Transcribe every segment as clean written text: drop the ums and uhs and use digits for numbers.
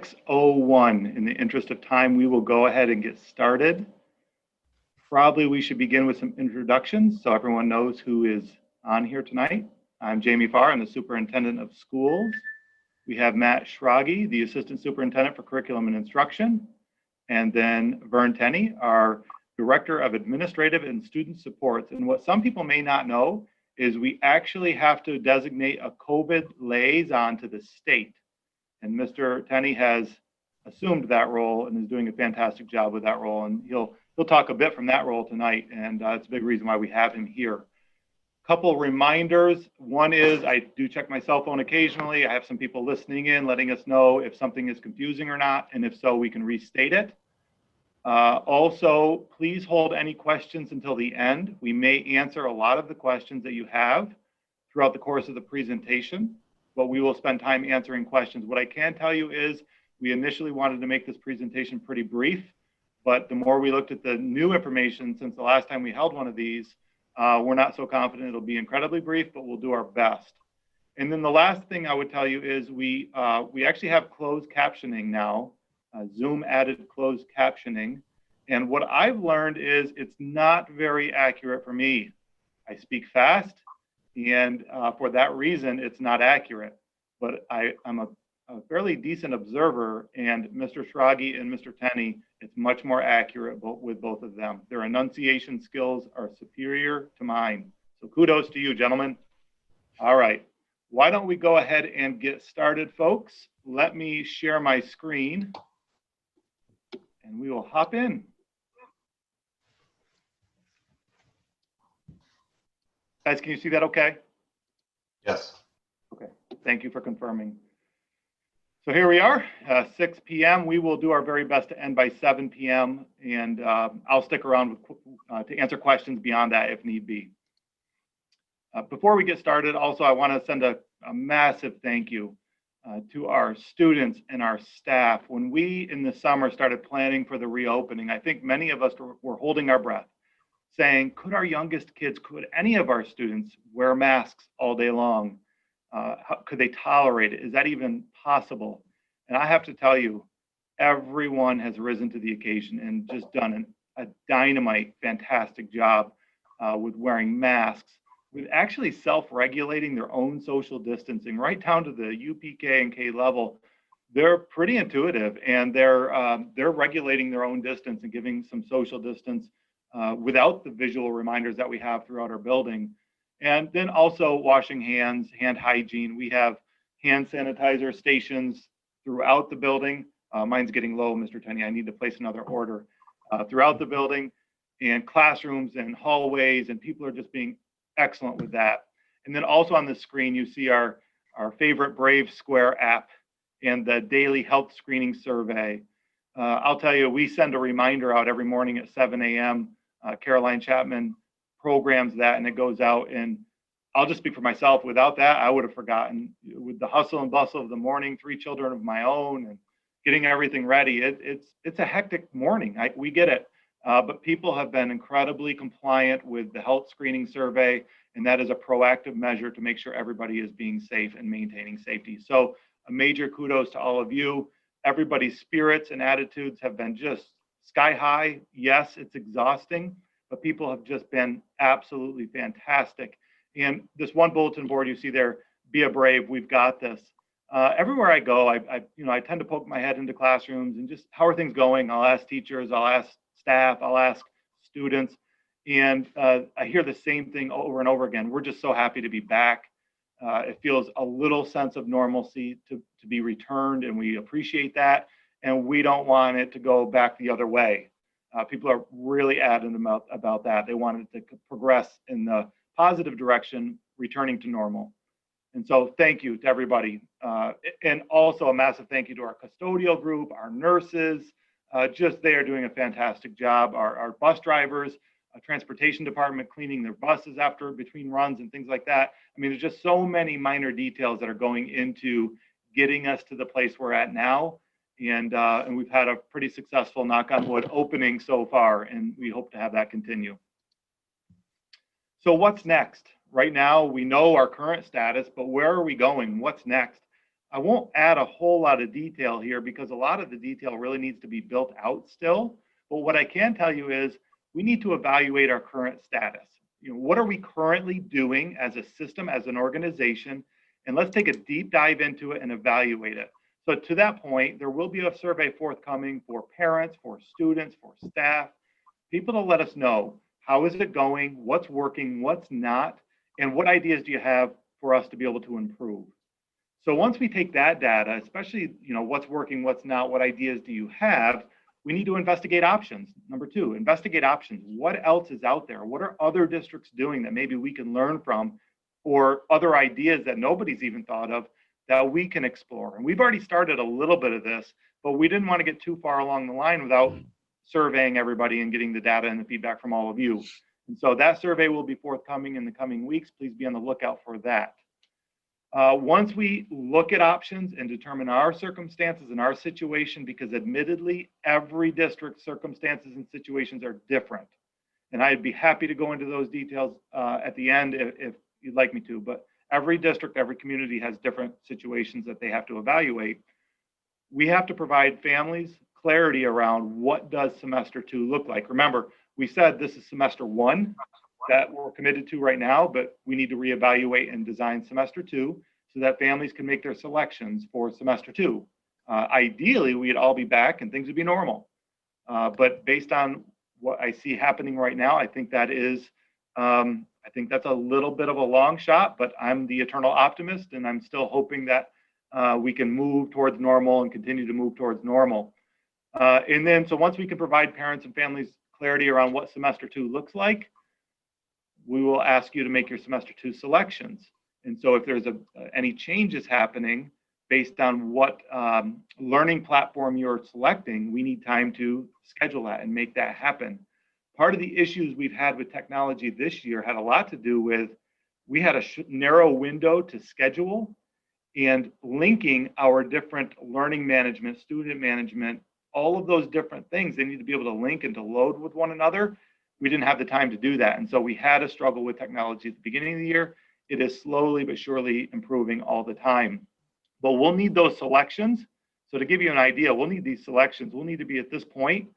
6:01. In the interest of time, we will go ahead and get started. Probably we should begin with some introductions so everyone knows who is on here tonight. I'm Jamie Farr, I'm the Superintendent of Schools. We have Matt Schrage, the Assistant Superintendent for Curriculum and Instruction, and then Vern Tenney, our Director of Administrative and Student Supports. And what some people may not know is we actually have to designate a COVID liaison to the state. And Mr. Tenney has assumed that role and is doing a fantastic job with that role. And he'll talk a bit from that role tonight. And it's a big reason why we have him here. Couple reminders. One is I do check my cell phone occasionally. I have some people listening in, letting us know if something is confusing or not. And if so, we can restate it. Also, please hold any questions until the end. We may answer a lot of the questions that you have throughout the course of the presentation, but we will spend time answering questions. What I can tell you is we initially wanted to make this presentation pretty brief, but the more we looked at the new information since the last time we held one of these, we're not so confident it'll be incredibly brief, but we'll do our best. And then the last thing I would tell you is we actually have closed captioning now. Zoom added closed captioning. And what I've learned is it's not very accurate for me. I speak fast, and for that reason, it's not accurate. But I'm a fairly decent observer, and Mr. Schrage and Mr. Tenney, it's much more accurate with both of them. Their enunciation skills are superior to mine. So kudos to you, gentlemen. All right, why don't we go ahead and get started, folks? Let me share my screen, and we will hop in. Guys, can you see that okay? Yes. Okay, thank you for confirming. So here we are, 6 p.m. We will do our very best to end by 7 p.m. and I'll stick around to answer questions beyond that if need be. Before we get started, also I want to send a massive thank you to our students and our staff. When we in the summer started planning for the reopening, I think many of us were holding our breath, saying, could our youngest kids, could any of our students wear masks all day long? Could they tolerate it? Is that even possible? And I have to tell you, everyone has risen to the occasion and just done a dynamite, fantastic job with wearing masks, with actually self-regulating their own social distancing, right down to the UPK and K level. They're pretty intuitive, and they're regulating their own distance and giving some social distance without the visual reminders that we have throughout our building. And then also washing hands, hand hygiene. We have hand sanitizer stations throughout the building. Mine's getting low, Mr. Tenney. I need to place another order throughout the building, and classrooms and hallways, and people are just being excellent with that. And then also on the screen, you see our favorite Brave Square app and the daily health screening survey. I'll tell you, we send a reminder out every morning at 7 a.m. Caroline Chapman programs that, and it goes out. And I'll just speak for myself. Without that, I would have forgotten. With the hustle and bustle of the morning, 3 children of my own, and getting everything ready, it's a hectic morning. We get it. But people have been incredibly compliant with the health screening survey, and that is a proactive measure to make sure everybody is being safe and maintaining safety. So a major kudos to all of you. Everybody's spirits and attitudes have been just sky high. Yes, it's exhausting, but people have just been absolutely fantastic. And this one bulletin board you see there, be a brave, we've got this. Everywhere I go, I tend to poke my head into classrooms and just, how are things going? I'll ask teachers, I'll ask staff, I'll ask students, and I hear the same thing over and over again. We're just so happy to be back. It feels a little sense of normalcy to be returned, and we appreciate that. And we don't want it to go back the other way. People are really adamant about that. They want it to progress in the positive direction, returning to normal. And so thank you to everybody. And also a massive thank you to our custodial group, our nurses, just they are doing a fantastic job. Our bus drivers, transportation department cleaning their buses between runs and things like that. I mean, there's just so many minor details that are going into getting us to the place we're at now. And we've had a pretty successful, knock on wood, opening so far, and we hope to have that continue. So what's next? Right now, we know our current status, but where are we going? What's next? I won't add a whole lot of detail here because a lot of the detail really needs to be built out still. But what I can tell you is we need to evaluate our current status. What are we currently doing as a system, as an organization? And let's take a deep dive into it and evaluate it. So to that point, there will be a survey forthcoming for parents, for students, for staff, people to let us know, how is it going, what's working, what's not, and what ideas do you have for us to be able to improve. So once we take that data, especially what's working, what's not, what ideas do you have, we need to investigate options. Number two, investigate options. What else is out there? What are other districts doing that maybe we can learn from, or other ideas that nobody's even thought of that we can explore? And we've already started a little bit of this, but we didn't want to get too far along the line without surveying everybody and getting the data and the feedback from all of you. And so that survey will be forthcoming in the coming weeks. Please be on the lookout for that. Once we look at options and determine our circumstances and our situation, because admittedly, every district's circumstances and situations are different. And I'd be happy to go into those details at the end if you'd like me to, but every district, every community has different situations that they have to evaluate. We have to provide families clarity around what does semester 2 look like. Remember, we said this is semester 1 that we're committed to right now, but we need to reevaluate and design semester 2 so that families can make their selections for semester 2. Ideally, we'd all be back and things would be normal. But based on what I see happening right now, I think that is, I think that's a little bit of a long shot, but I'm the eternal optimist and I'm still hoping that we can move towards normal and continue to move towards normal. And then, so once we can provide parents and families clarity around what semester 2 looks like, we will ask you to make your semester 2 selections. And so if there's any changes happening based on what learning platform you're selecting, we need time to schedule that and make that happen. Part of the issues we've had with technology this year had a lot to do with, we had a narrow window to schedule, and linking our different learning management, student management, all of those different things, they need to be able to link and to load with one another. We didn't have the time to do that. And so we had a struggle with technology at the beginning of the year. It is slowly but surely improving all the time. But we'll need those selections. So to give you an idea, we'll need these selections. We'll need to be at this point,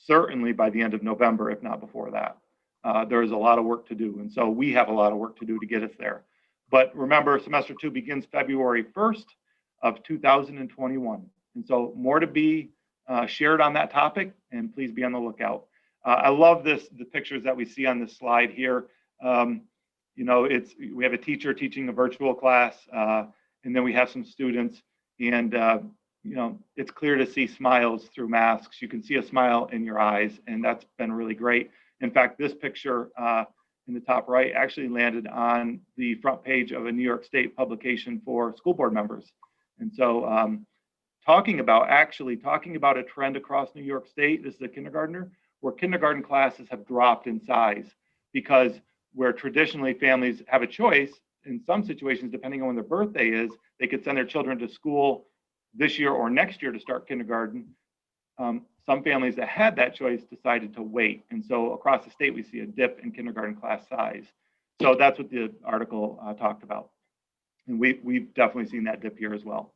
certainly by the end of November, if not before that. There is a lot of work to do. And so we have a lot of work to do to get us there. But remember, semester 2 begins February 1st of 2021. And so more to be shared on that topic, and please be on the lookout. I love the pictures that we see on this slide here. We have a teacher teaching a virtual class, and then we have some students, and it's clear to see smiles through masks. You can see a smile in your eyes, and that's been really great. In fact, this picture in the top right actually landed on the front page of a New York State publication for school board members. And so talking about a trend across New York State, this is a kindergartner, where kindergarten classes have dropped in size, because where traditionally families have a choice, in some situations, depending on when their birthday is, they could send their children to school this year or next year to start kindergarten. Some families that had that choice decided to wait. And so across the state, we see a dip in kindergarten class size. So that's what the article talked about. And we've definitely seen that dip here as well.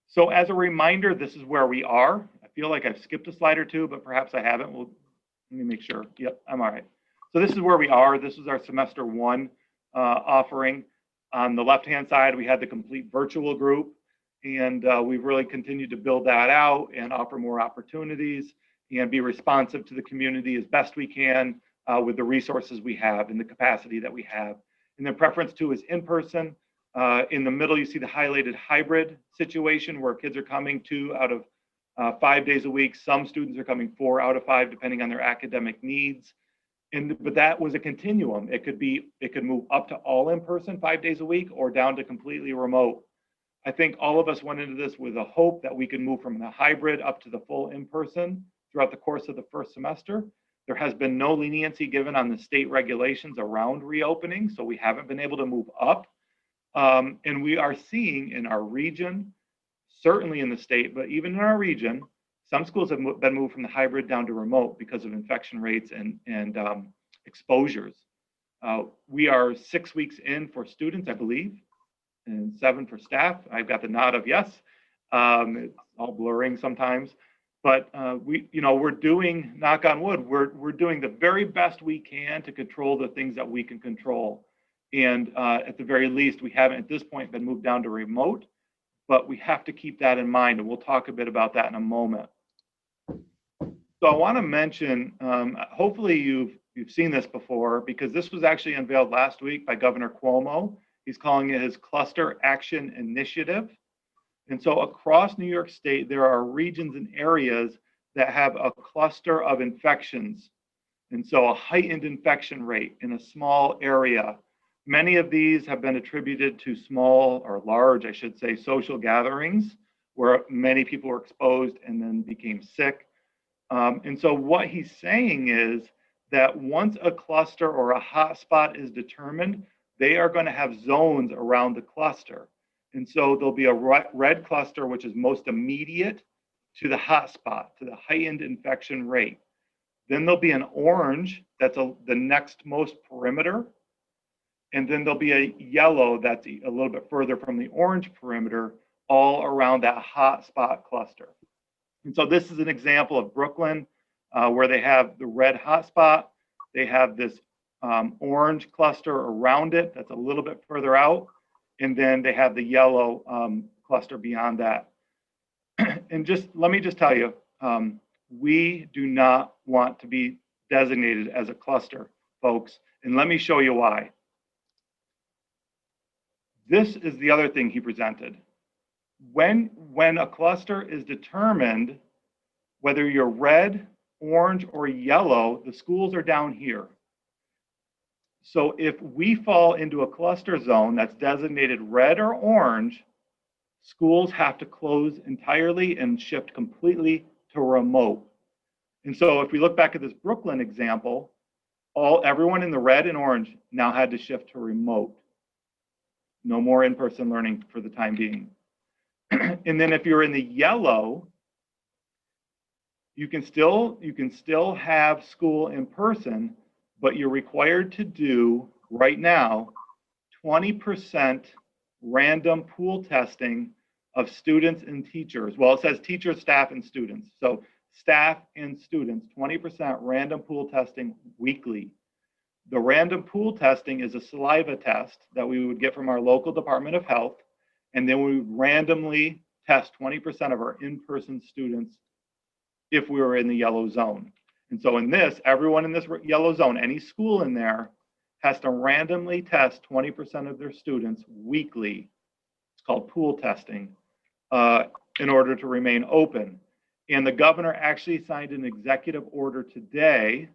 So as a reminder, this is where we are. I feel like I've skipped a slide or two, but perhaps I haven't. Let me make sure. Yep, I'm all right. So this is where we are. This is our semester 1 offering. On the left-hand side, we had the complete virtual group, and we've really continued to build that out and offer more opportunities and be responsive to the community as best we can with the resources we have and the capacity that we have. And then preference 2 is in-person. In the middle, you see the highlighted hybrid situation where kids are coming 2 out of 5 days a week. Some students are coming 4 out of 5, depending on their academic needs. But that was a continuum. It could move up to all in person 5 days a week or down to completely remote. I think all of us went into this with a hope that we could move from the hybrid up to the full in person throughout the course of the first semester. There has been no leniency given on the state regulations around reopening, so we haven't been able to move up. And we are seeing in our region, certainly in the state, but even in our region, some schools have been moved from the hybrid down to remote because of infection rates and exposures. We are 6 weeks in for students, I believe, and 7 for staff. I've got the nod of yes. It's all blurring sometimes, but we're doing, knock on wood, we're doing the very best we can to control the things that we can control. And at the very least, we haven't at this point been moved down to remote, but we have to keep that in mind, and we'll talk a bit about that in a moment. So I want to mention, hopefully you've seen this before, because this was actually unveiled last week by Governor Cuomo. He's calling it his Cluster Action Initiative. And so across New York State, there are regions and areas that have a cluster of infections. And so a heightened infection rate in a small area. Many of these have been attributed to small, or large, I should say, social gatherings where many people were exposed and then became sick. And so what he's saying is that once a cluster or a hotspot is determined, they are going to have zones around the cluster. And so there'll be a red cluster, which is most immediate to the hotspot, to the heightened infection rate. Then there'll be an orange, that's the next most perimeter. And then there'll be a yellow that's a little bit further from the orange perimeter, all around that hotspot cluster. And so this is an example of Brooklyn, where they have the red hotspot. They have this orange cluster around it that's a little bit further out. And then they have the yellow cluster beyond that. And let me just tell you, we do not want to be designated as a cluster, folks. And let me show you why. This is the other thing he presented. When a cluster is determined, whether you're red, orange, or yellow, the schools are down here. So if we fall into a cluster zone that's designated red or orange, schools have to close entirely and shift completely to remote. And so if we look back at this Brooklyn example, everyone in the red and orange now had to shift to remote. No more in-person learning for the time being. And then if you're in the yellow, you can still have school in person, but you're required to do right now 20% random pool testing of students and teachers. Well, it says teachers, staff, and students. So staff and students, 20% random pool testing weekly. The random pool testing is a saliva test that we would get from our local Department of Health, and then we would randomly test 20% of our in-person students if we were in the yellow zone. And so in this, everyone in this yellow zone, any school in there, has to randomly test 20% of their students weekly. It's called pool testing, in order to remain open. And the governor actually signed an executive order today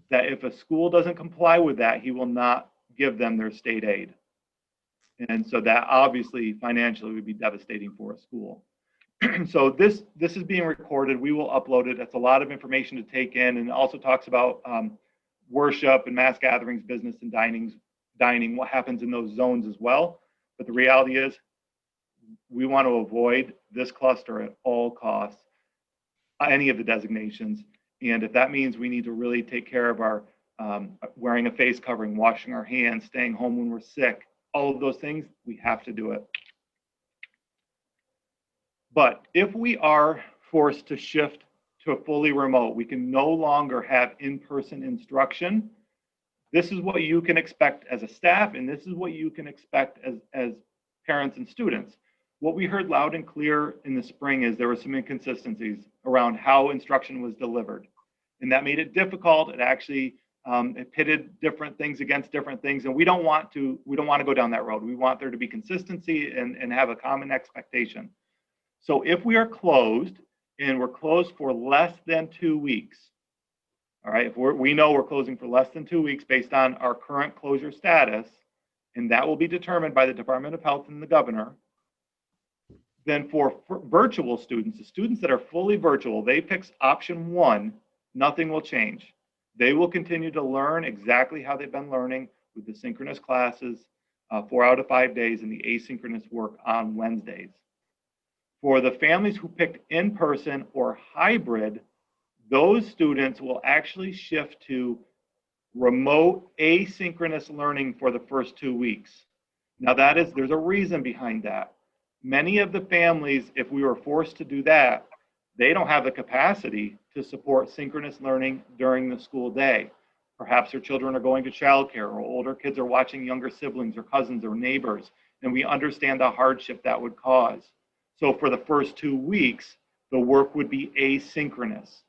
that if a school doesn't comply with that, he will not give them their state aid. And so that obviously financially would be devastating for a school. So this is being recorded. We will upload it. That's a lot of information to take in, and it also talks about worship and mass gatherings, business and dining, what happens in those zones as well. But the reality is we want to avoid this cluster at all costs, any of the designations. And if that means we need to really take care of our wearing a face covering, washing our hands, staying home when we're sick, all of those things, we have to do it. But if we are forced to shift to a fully remote, we can no longer have in-person instruction. This is what you can expect as a staff, and this is what you can expect as parents and students. What we heard loud and clear in the spring is there were some inconsistencies around how instruction was delivered. And that made it difficult. It actually it pitted different things against different things. And we don't want to go down that road. We want there to be consistency and have a common expectation. So if we are closed, and we're closed for less than 2 weeks, all right, if we know we're closing for less than 2 weeks based on our current closure status, and that will be determined by the Department of Health and the governor, then for virtual students, the students that are fully virtual, they pick option 1, nothing will change. They will continue to learn exactly how they've been learning with the synchronous classes 4 out of 5 days and the asynchronous work on Wednesdays. For the families who picked in-person or hybrid, those students will actually shift to remote asynchronous learning for the first 2 weeks. Now there's a reason behind that. Many of the families, if we were forced to do that, they don't have the capacity to support synchronous learning during the school day. Perhaps their children are going to childcare, or older kids are watching younger siblings or cousins or neighbors, and we understand the hardship that would cause. So for the first 2 weeks, the work would be asynchronous.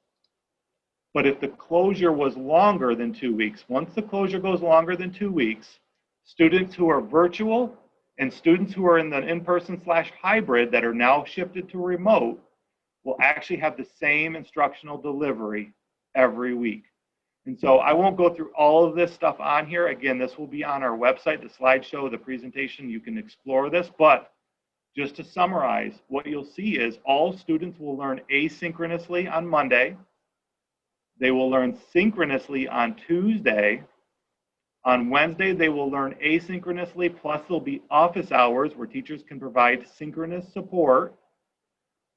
But if the closure was longer than 2 weeks, once the closure goes longer than 2 weeks, students who are virtual and students who are in the in-person/hybrid that are now shifted to remote will actually have the same instructional delivery every week. And so I won't go through all of this stuff on here. Again, this will be on our website, the slideshow, the presentation. You can explore this, but just to summarize, what you'll see is all students will learn asynchronously on Monday. They will learn synchronously on Tuesday. On Wednesday, they will learn asynchronously, plus there'll be office hours where teachers can provide synchronous support.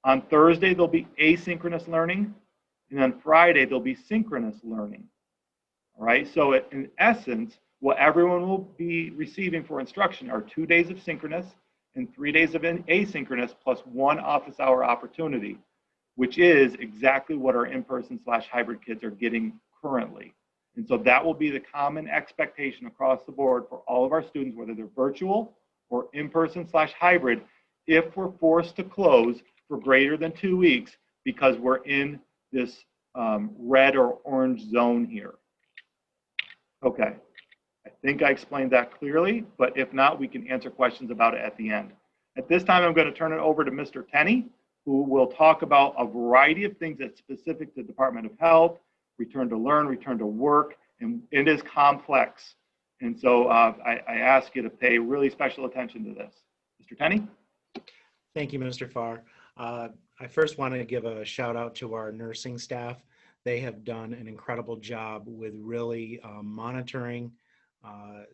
On Thursday, there'll be asynchronous learning. And on Friday, there'll be synchronous learning. All right, so in essence, what everyone will be receiving for instruction are 2 days of synchronous and 3 days of asynchronous plus 1 office hour opportunity, which is exactly what our in-person/hybrid kids are getting currently. And so that will be the common expectation across the board for all of our students, whether they're virtual or in-person/hybrid, if we're forced to close for greater than 2 weeks because we're in this red or orange zone here. Okay, I think I explained that clearly, but if not, we can answer questions about it at the end. At this time, I'm going to turn it over to Mr. Tenney, who will talk about a variety of things that's specific to Department of Health, return to learn, return to work, and it is complex. And so I ask you to pay really special attention to this. Mr. Tenney? Thank you, Mr. Farr. I first want to give a shout out to our nursing staff. They have done an incredible job with really monitoring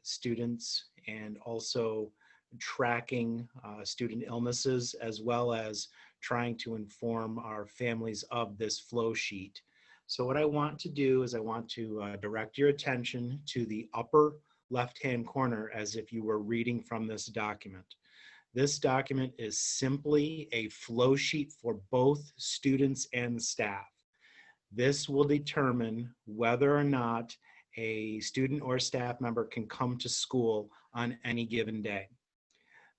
students and also tracking student illnesses, as well as trying to inform our families of this flow sheet. So what I want to do is I want to direct your attention to the upper left-hand corner as if you were reading from this document. This document is simply a flow sheet for both students and staff. This will determine whether or not a student or staff member can come to school on any given day.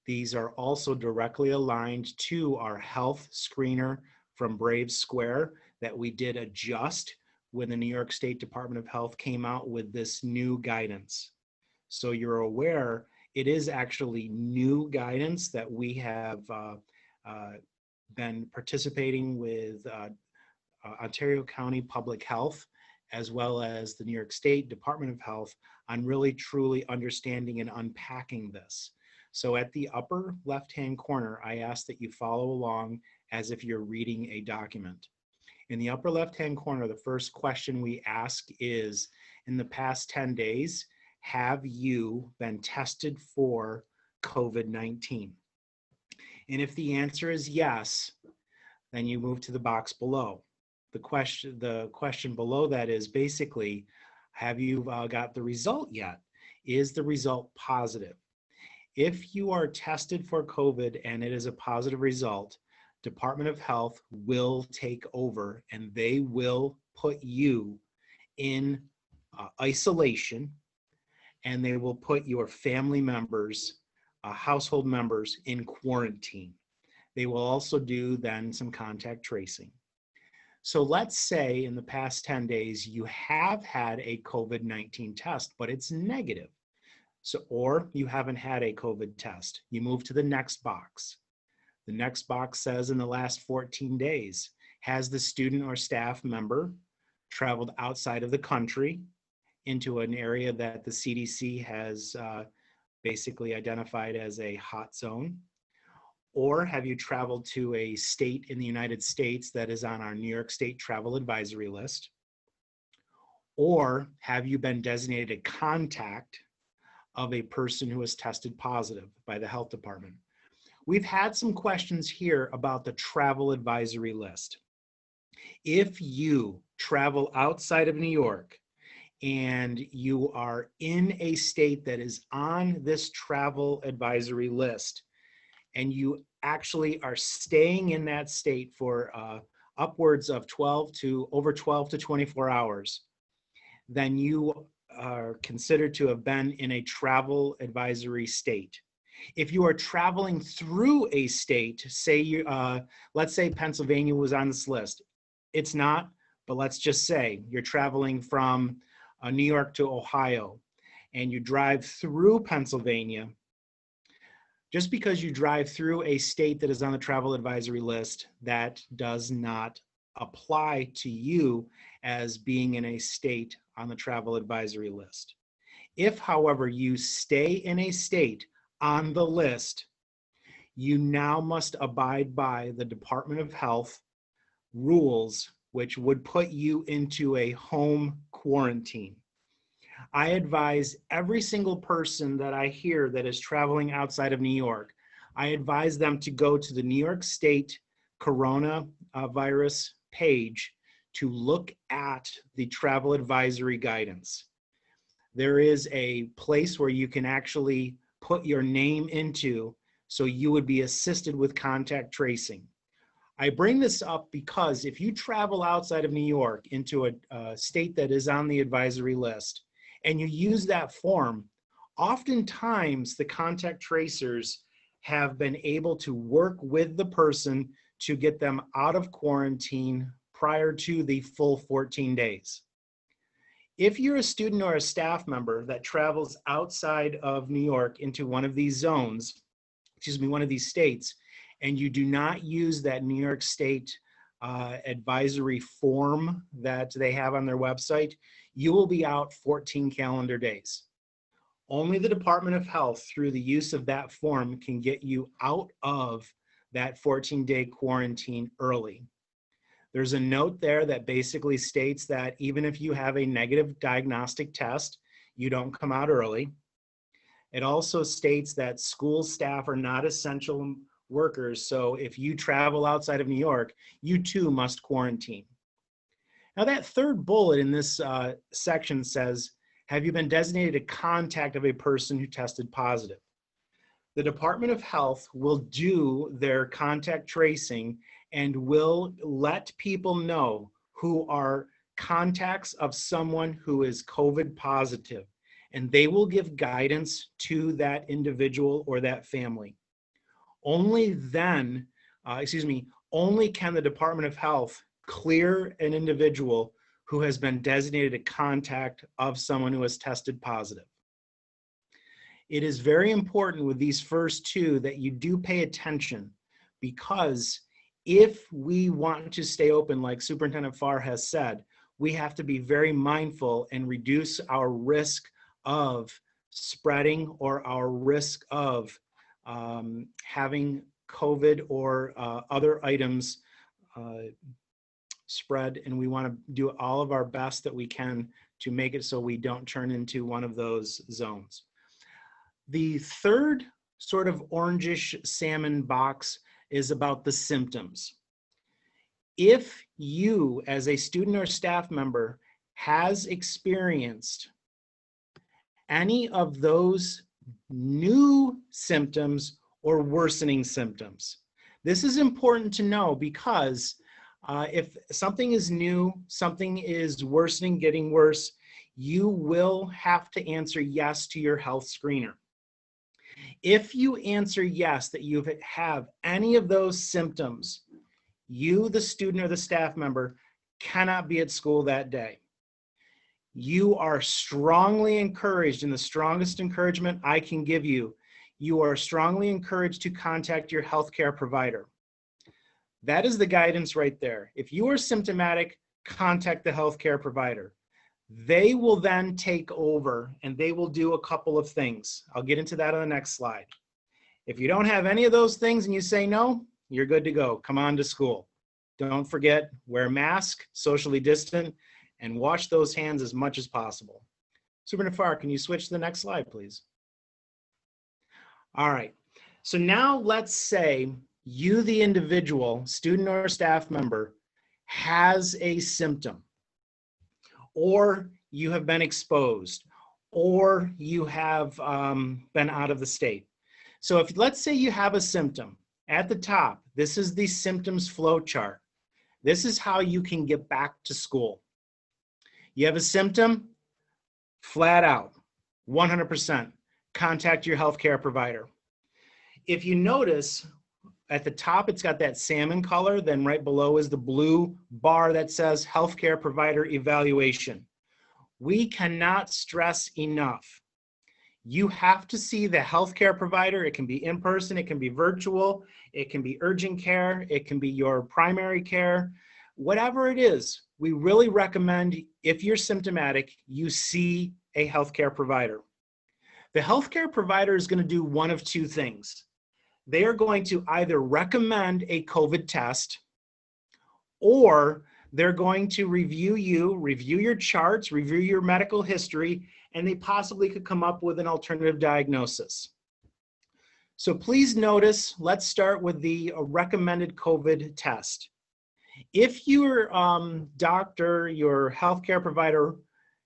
These are also directly aligned to our health screener from Brave Square that we did adjust when the New York State Department of Health came out with this new guidance. So you're aware it is actually new guidance that we have been participating with Ontario County Public Health, as well as the New York State Department of Health, on really truly understanding and unpacking this. So at the upper left-hand corner, I ask that you follow along as if you're reading a document. In the upper left-hand corner, the first question we ask is, in the past 10 days, have you been tested for COVID-19? And if the answer is yes, then you move to the box below. The question below that is basically, have you got the result yet? Is the result positive? If you are tested for COVID and it is a positive result, Department of Health will take over and they will put you in isolation, and they will put your family members, household members, in quarantine. They will also do then some contact tracing. So let's say in the past 10 days, you have had a COVID-19 test, but it's negative. So, or you haven't had a COVID test. You move to the next box. The next box says in the last 14 days, has the student or staff member traveled outside of the country into an area that the CDC has basically identified as a hot zone? Or have you traveled to a state in the United States that is on our New York State travel advisory list? Or have you been designated a contact of a person who has tested positive by the health department? We've had some questions here about the travel advisory list. If you travel outside of New York and you are in a state that is on this travel advisory list, and you actually are staying in that state for upwards of 12 to 24 hours, then you are considered to have been in a travel advisory state. If you are traveling through a state, say let's say Pennsylvania was on this list. It's not, but let's just say you're traveling from New York to Ohio, and you drive through Pennsylvania. Just because you drive through a state that is on the travel advisory list, that does not apply to you as being in a state on the travel advisory list. If, however, you stay in a state on the list, you now must abide by the Department of Health rules, which would put you into a home quarantine. I advise every single person that I hear that is traveling outside of New York, I advise them to go to the New York State coronavirus page to look at the travel advisory guidance. There is a place where you can actually put your name into, so you would be assisted with contact tracing. I bring this up because if you travel outside of New York into a state that is on the advisory list and you use that form, oftentimes the contact tracers have been able to work with the person to get them out of quarantine prior to the full 14 days. If you're a student or a staff member that travels outside of New York into one of these zones, one of these states, and you do not use that New York State advisory form that they have on their website, you will be out 14 calendar days. Only the Department of Health, through the use of that form, can get you out of that 14-day quarantine early. There's a note there that basically states that even if you have a negative diagnostic test, you don't come out early. It also states that school staff are not essential workers, so if you travel outside of New York, you too must quarantine. Now that third bullet in this section says, have you been designated a contact of a person who tested positive? The Department of Health will do their contact tracing and will let people know who are contacts of someone who is COVID positive, and they will give guidance to that individual or that family. Only then, only can the Department of Health clear an individual who has been designated a contact of someone who has tested positive. It is very important with these first two that you do pay attention, because if we want to stay open, like Superintendent Farr has said, we have to be very mindful and reduce our risk of spreading or our risk of having COVID or other items spread, and we want to do all of our best that we can to make it so we don't turn into one of those zones. The third sort of orangish salmon box is about the symptoms. If you, as a student or staff member, has experienced any of those new symptoms or worsening symptoms, this is important to know, because if something is new, something is worsening, getting worse, you will have to answer yes to your health screener. If you answer yes, that you have any of those symptoms, you, the student or the staff member, cannot be at school that day. You are strongly encouraged, and the strongest encouragement I can give you, you are strongly encouraged to contact your healthcare provider. That is the guidance right there. If you are symptomatic, contact the healthcare provider. They will then take over and they will do a couple of things. I'll get into that on the next slide. If you don't have any of those things and you say no, you're good to go. Come on to school. Don't forget, wear a mask, socially distant, and wash those hands as much as possible. Superintendent Farr, can you switch to the next slide, please? All right. So now let's say you, the individual, student or staff member, has a symptom, or you have been exposed, or you have been out of the state. So if, let's say you have a symptom, at the top, this is the symptoms flow chart. This is how you can get back to school. You have a symptom, flat out, 100%, contact your healthcare provider. If you notice, at the top, it's got that salmon color, then right below is the blue bar that says healthcare provider evaluation. We cannot stress enough. You have to see the healthcare provider. It can be in person, it can be virtual, it can be urgent care, it can be your primary care, whatever it is. We really recommend, if you're symptomatic, you see a healthcare provider. The healthcare provider is going to do one of two things. They are going to either recommend a COVID test, or they're going to review you, review your charts, review your medical history, and they possibly could come up with an alternative diagnosis. So please notice, let's start with the recommended COVID test. If your doctor, your healthcare provider,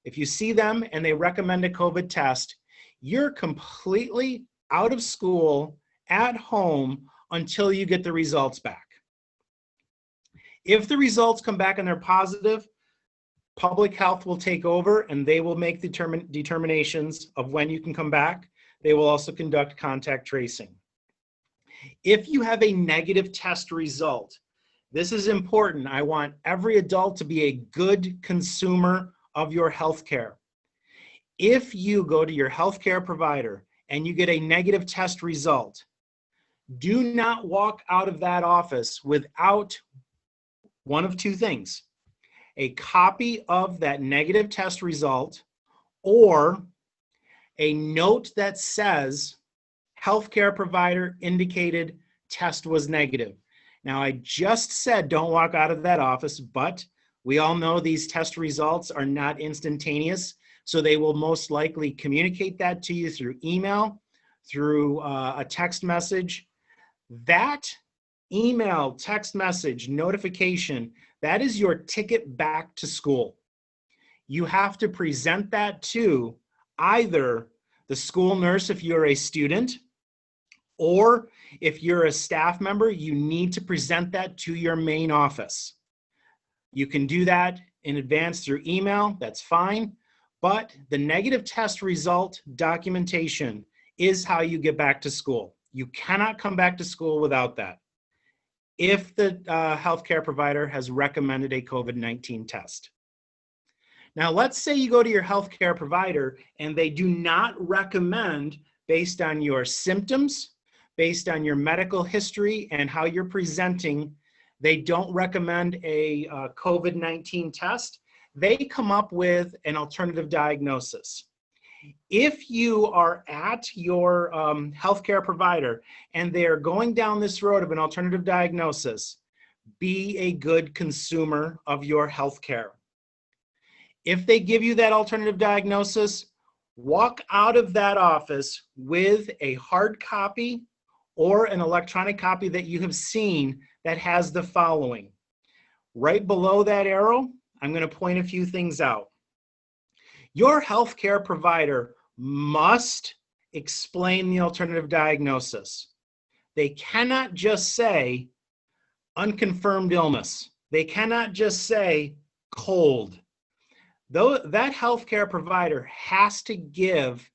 if you see them and they recommend a COVID test, you're completely out of school, at home, until you get the results back. If the results come back and they're positive, public health will take over and they will make determinations of when you can come back. They will also conduct contact tracing. If you have a negative test result, this is important. I want every adult to be a good consumer of your healthcare. If you go to your healthcare provider and you get a negative test result, do not walk out of that office without one of two things: a copy of that negative test result, or a note that says healthcare provider indicated test was negative. Now, I just said don't walk out of that office, but we all know these test results are not instantaneous, so they will most likely communicate that to you through email, through a text message. That email, text message, notification, that is your ticket back to school. You have to present that to either the school nurse if you're a student, or if you're a staff member, you need to present that to your main office. You can do that in advance through email, that's fine, but the negative test result documentation is how you get back to school. You cannot come back to school without that, if the healthcare provider has recommended a COVID-19 test. Now, let's say you go to your healthcare provider and they do not recommend, based on your symptoms, based on your medical history and how you're presenting, they don't recommend a COVID-19 test. They come up with an alternative diagnosis. If you are at your healthcare provider and they're going down this road of an alternative diagnosis, be a good consumer of your healthcare. If they give you that alternative diagnosis, walk out of that office with a hard copy or an electronic copy that you have seen that has the following. Right below that arrow, I'm going to point a few things out. Your healthcare provider must explain the alternative diagnosis. They cannot just say unconfirmed illness. They cannot just say cold. Though that healthcare provider has to give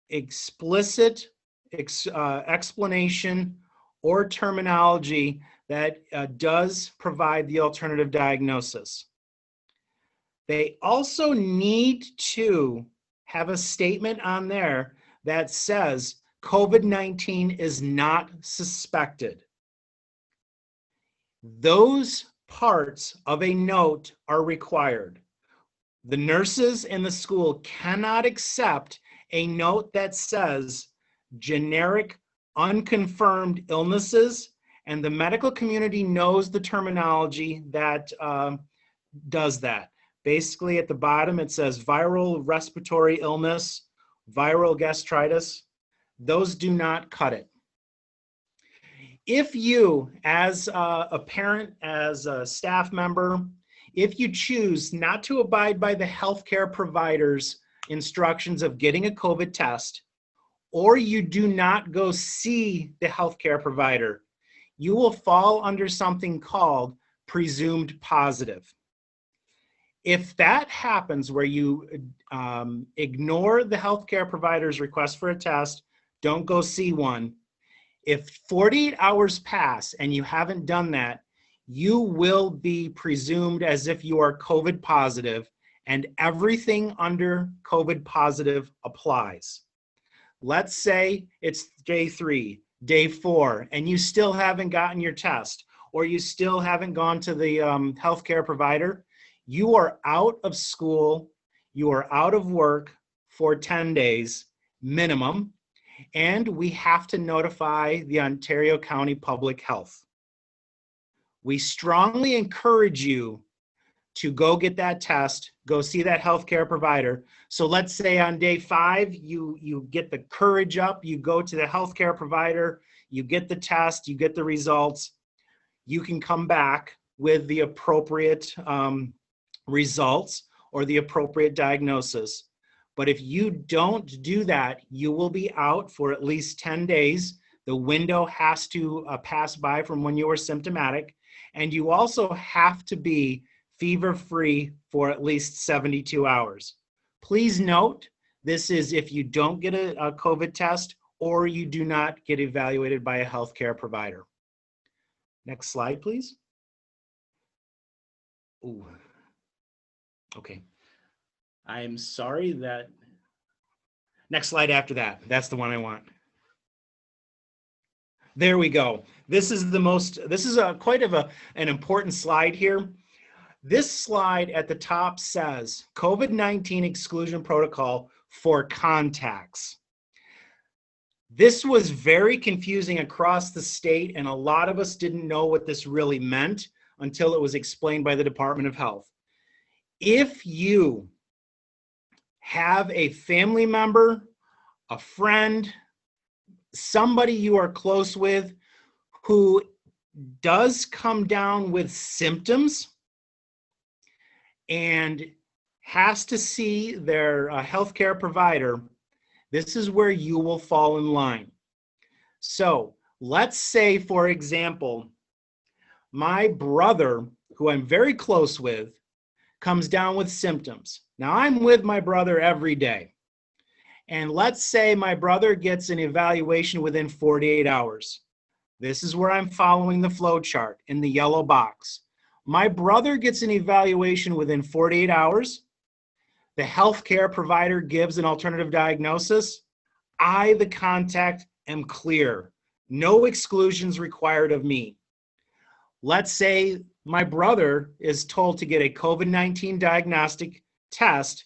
explicit explanation or terminology that does provide the alternative diagnosis. They also need to have a statement on there that says COVID-19 is not suspected. Those parts of a note are required. The nurses in the school cannot accept a note that says generic unconfirmed illnesses, and the medical community knows the terminology that does that. Basically, at the bottom, it says viral respiratory illness, viral gastritis. Those do not cut it. If you, as a parent, as a staff member, If you choose not to abide by the healthcare provider's instructions of getting a COVID test, or you do not go see the healthcare provider, you will fall under something called presumed positive. If that happens where you ignore the healthcare provider's request for a test, don't go see one, if 48 hours pass and you haven't done that, you will be presumed as if you are COVID positive, and everything under COVID positive applies. Let's say it's day 3, day 4, and you still haven't gotten your test, or you still haven't gone to the healthcare provider. You are out of school, you are out of work for 10 days minimum, and we have to notify the Ontario County Public Health. We strongly encourage you to go get that test, go see that healthcare provider. So let's say on day 5, you get the courage up, you go to the healthcare provider, you get the test, you get the results. You can come back with the appropriate results or the appropriate diagnosis. But if you don't do that, you will be out for at least 10 days. The window has to pass by from when you were symptomatic. And you also have to be fever-free for at least 72 hours. Please note, this is if you don't get a COVID test or you do not get evaluated by a healthcare provider. Next slide, please. Ooh. Okay. I'm sorry that. Next slide after that. That's the one I want. There we go. This is quite of an important slide here. This slide at the top says COVID-19 exclusion protocol for contacts. This was very confusing across the state, and a lot of us didn't know what this really meant until it was explained by the Department of Health. If you have a family member, a friend, somebody you are close with who does come down with symptoms and has to see their healthcare provider, this is where you will fall in line. So let's say, for example, my brother, who I'm very close with, comes down with symptoms. Now, I'm with my brother every day. And let's say my brother gets an evaluation within 48 hours. This is where I'm following the flow chart in the yellow box. My brother gets an evaluation within 48 hours. The healthcare provider gives an alternative diagnosis. I, the contact, am clear. No exclusions required of me. Let's say my brother is told to get a COVID-19 diagnostic test,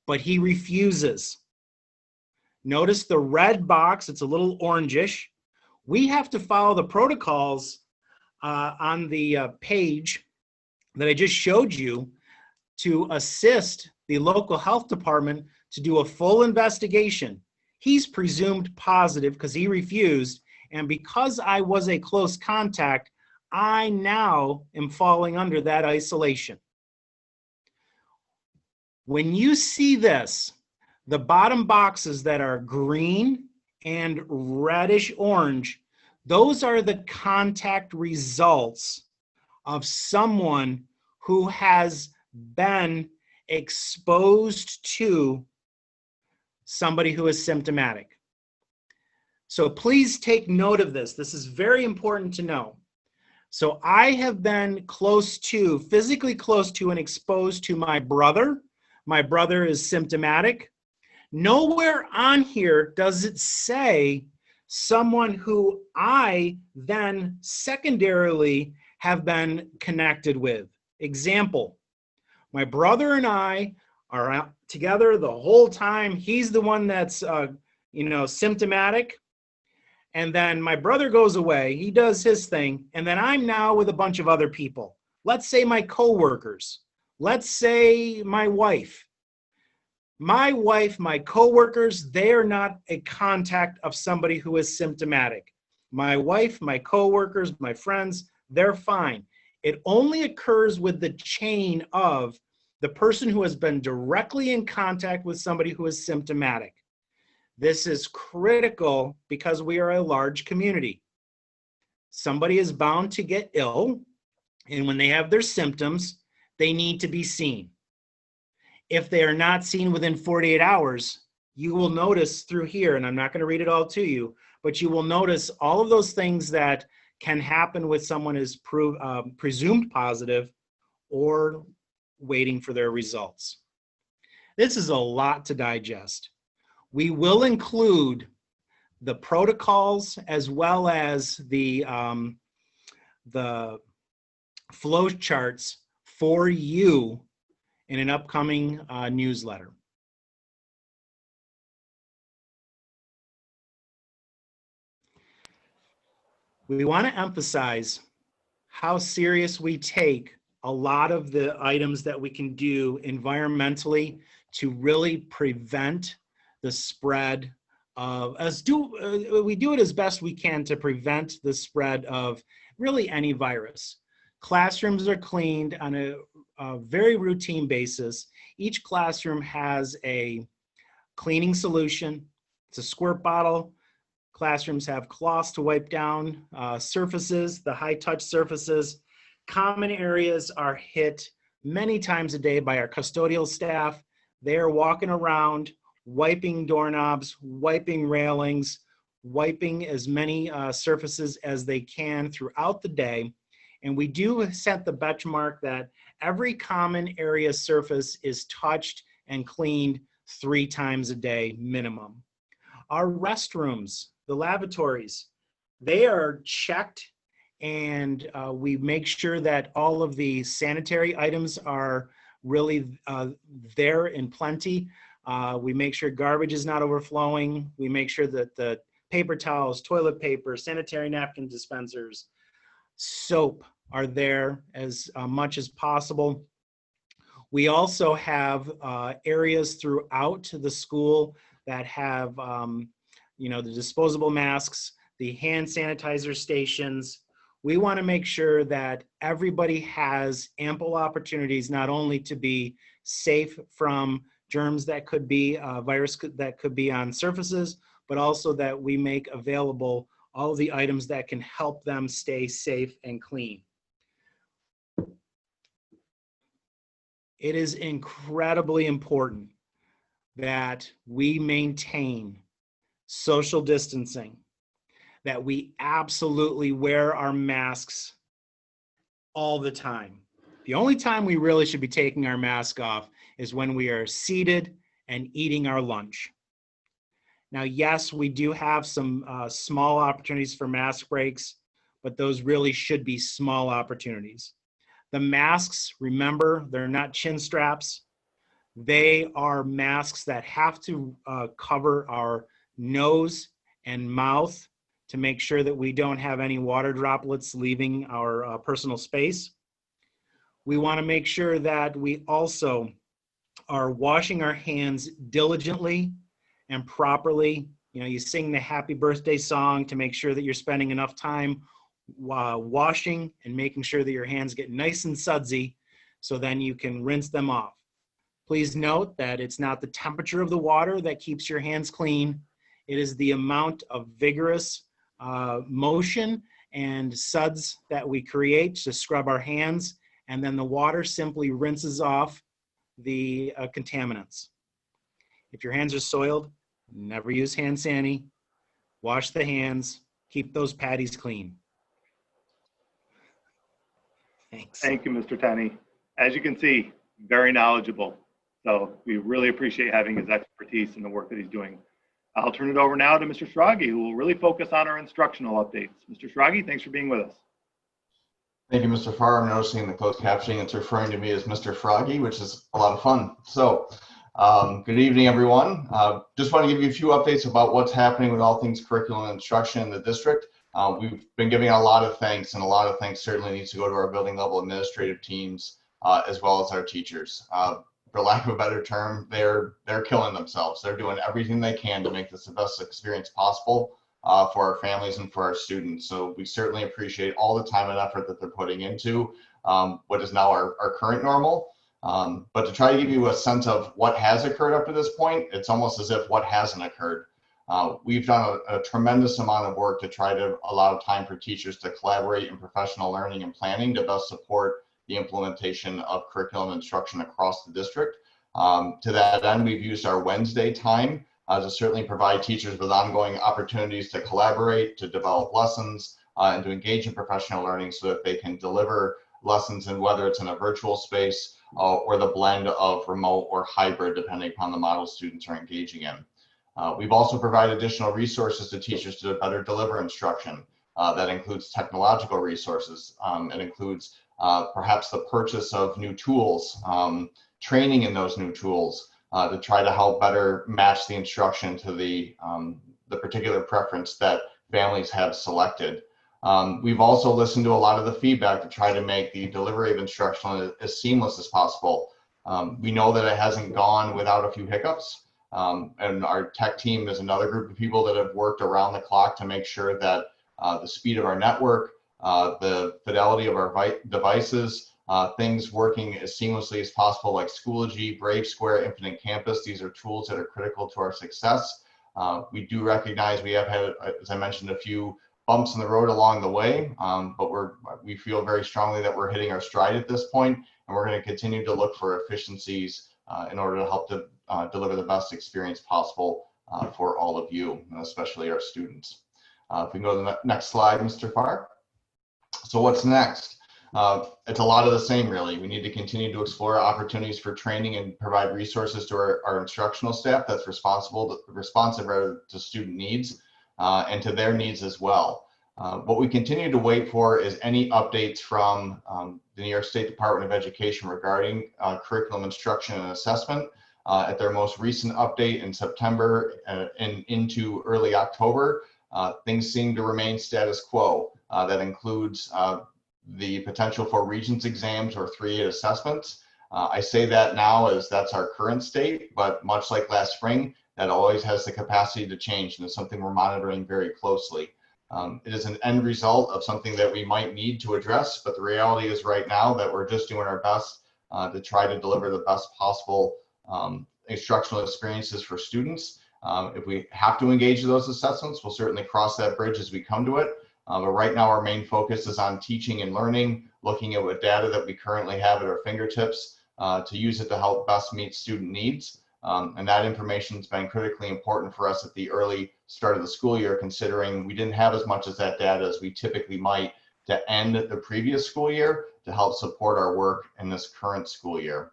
but he refuses. Notice the red box, it's a little orangish. We have to follow the protocols on the page that I just showed you to assist the local health department to do a full investigation. He's presumed positive because he refused, and because I was a close contact, I now am falling under that isolation. When you see this, the bottom boxes that are green and reddish orange, those are the contact results of someone who has been exposed to somebody who is symptomatic. So please take note of this. This is very important to know. So I have been physically close to and exposed to my brother. My brother is symptomatic. Nowhere on here does it say someone who I then secondarily have been connected with. Example, my brother and I are out together the whole time. He's the one that's, symptomatic. And then my brother goes away, he does his thing, and then I'm now with a bunch of other people. Let's say my coworkers. Let's say my wife. My coworkers, they are not a contact of somebody who is symptomatic. My wife, my coworkers, my friends, they're fine. It only occurs with the chain of the person who has been directly in contact with somebody who is symptomatic. This is critical because we are a large community. Somebody is bound to get ill, and when they have their symptoms, they need to be seen. If they are not seen within 48 hours, you will notice through here, and I'm not going to read it all to you, but you will notice all of those things that can happen with someone is presumed positive or waiting for their results. This is a lot to digest. We will include the protocols as well as the flow charts for you in an upcoming newsletter. We want to emphasize how serious we take a lot of the items that we can do environmentally to really prevent the spread of we do it as best we can to prevent the spread of really any virus. Classrooms are cleaned on a very routine basis. Each classroom has a cleaning solution. It's a squirt bottle. Classrooms have cloths to wipe down surfaces, the high touch surfaces. Common areas are hit many times a day by our custodial staff. They are walking around, wiping doorknobs, wiping railings, wiping as many surfaces as they can throughout the day. And we do set the benchmark that every common area surface is touched and cleaned 3 times a day minimum. Our restrooms, the lavatories, they are checked, and we make sure that all of the sanitary items are really there in plenty. We make sure garbage is not overflowing. We make sure that the paper towels, toilet paper, sanitary napkin dispensers, soap are there as much as possible. We also have areas throughout the school that have the disposable masks, the hand sanitizer stations. We want to make sure that everybody has ample opportunities not only to be safe from germs that could be virus that could be on surfaces, but also that we make available all of the items that can help them stay safe and clean. It is incredibly important that we maintain social distancing, that we absolutely wear our masks all the time. The only time we really should be taking our mask off is when we are seated and eating our lunch. Now, yes, we do have some small opportunities for mask breaks, but those really should be small opportunities. The masks, remember, they're not chin straps. They are masks that have to cover our nose and mouth to make sure that we don't have any water droplets leaving our personal space. We want to make sure that we also are washing our hands diligently and properly. You sing the happy birthday song to make sure that you're spending enough time washing and making sure that your hands get nice and sudsy so then you can rinse them off. Please note that it's not the temperature of the water that keeps your hands clean. It is the amount of vigorous motion and suds that we create to scrub our hands, and then the water simply rinses off the contaminants. If your hands are soiled, never use hand sani. Wash the hands. Keep those patties clean. Thanks. Thank you, Mr. Tenney. As you can see, very knowledgeable. So we really appreciate having his expertise in the work that he's doing. I'll turn it over now to Mr. Stragi, who will really focus on our instructional updates. Mr. Stragi, thanks for being with us. Thank you, Mr. Farr. I'm noticing the closed captioning, it's referring to me as Mr. Froggy, which is a lot of fun. So good evening, everyone. Just want to give you a few updates about what's happening with all things curriculum and instruction in the district. We've been giving a lot of thanks, and a lot of thanks certainly needs to go to our building level administrative teams, as well as our teachers. For lack of a better term, they're killing themselves. They're doing everything they can to make this the best experience possible for our families and for our students. So we certainly appreciate all the time and effort that they're putting into what is now our current normal. But to try to give you a sense of what has occurred up to this point, it's almost as if what hasn't occurred. We've done a tremendous amount of work to try to allow time for teachers to collaborate in professional learning and planning to best support the implementation of curriculum instruction across the district. To that end, we've used our Wednesday time to certainly provide teachers with ongoing opportunities to collaborate, to develop lessons, and to engage in professional learning so that they can deliver lessons in whether it's in a virtual space or the blend of remote or hybrid, depending upon the model students are engaging in. We've also provided additional resources to teachers to better deliver instruction. That includes technological resources. It includes perhaps the purchase of new tools, training in those new tools to try to help better match the instruction to the particular preference that families have selected. We've also listened to a lot of the feedback to try to make the delivery of instruction as seamless as possible. We know that it hasn't gone without a few hiccups. And our tech team is another group of people that have worked around the clock to make sure that the speed of our network, the fidelity of our devices, things working as seamlessly as possible, like Schoology, Brave Square, Infinite Campus. These are tools that are critical to our success. We do recognize we have had, as I mentioned, a few bumps in the road along the way, but we feel very strongly that we're hitting our stride at this point, and we're going to continue to look for efficiencies in order to help to deliver the best experience possible for all of you, especially our students. If we can go to the next slide, Mr. Farr. So what's next? It's a lot of the same, really. We need to continue to explore opportunities for training and provide resources to our instructional staff that's responsive rather to student needs and to their needs as well. What we continue to wait for is any updates from the New York State Department of Education regarding curriculum instruction and assessment. At their most recent update in September and into early October, things seem to remain status quo. That includes the potential for Regents exams or 3-8 assessments. I say that now as that's our current state, but much like last spring, that always has the capacity to change, and it's something we're monitoring very closely. It is an end result of something that we might need to address, but the reality is right now that we're just doing our best to try to deliver the best possible instructional experiences for students. If we have to engage in those assessments, we'll certainly cross that bridge as we come to it. But right now, our main focus is on teaching and learning, looking at what data that we currently have at our fingertips to use it to help best meet student needs. And that information has been critically important for us at the early start of the school year, considering we didn't have as much as that data as we typically might to end the previous school year to help support our work in this current school year.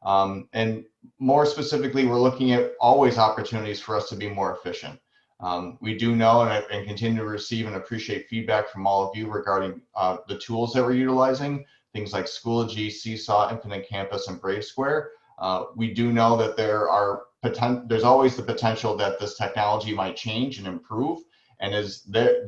And more specifically, we're looking at always opportunities for us to be more efficient. We do know and continue to receive and appreciate feedback from all of you regarding the tools that we're utilizing, things like Schoology, Seesaw, Infinite Campus, and Brave Square. We do know that there's always the potential that this technology might change and improve. And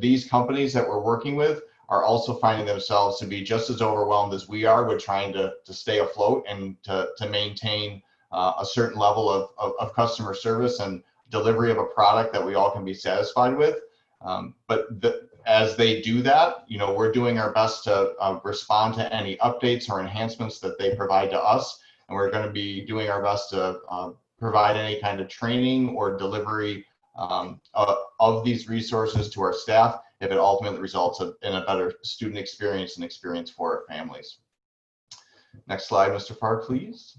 these companies that we're working with are also finding themselves to be just as overwhelmed as we are with trying to stay afloat and to maintain a certain level of customer service and delivery of a product that we all can be satisfied with. As they do that, we're doing our best to respond to any updates or enhancements that they provide to us. And we're going to be doing our best to provide any kind of training or delivery of these resources to our staff if it ultimately results in a better student experience and experience for our families. Next slide, Mr. Farr, please.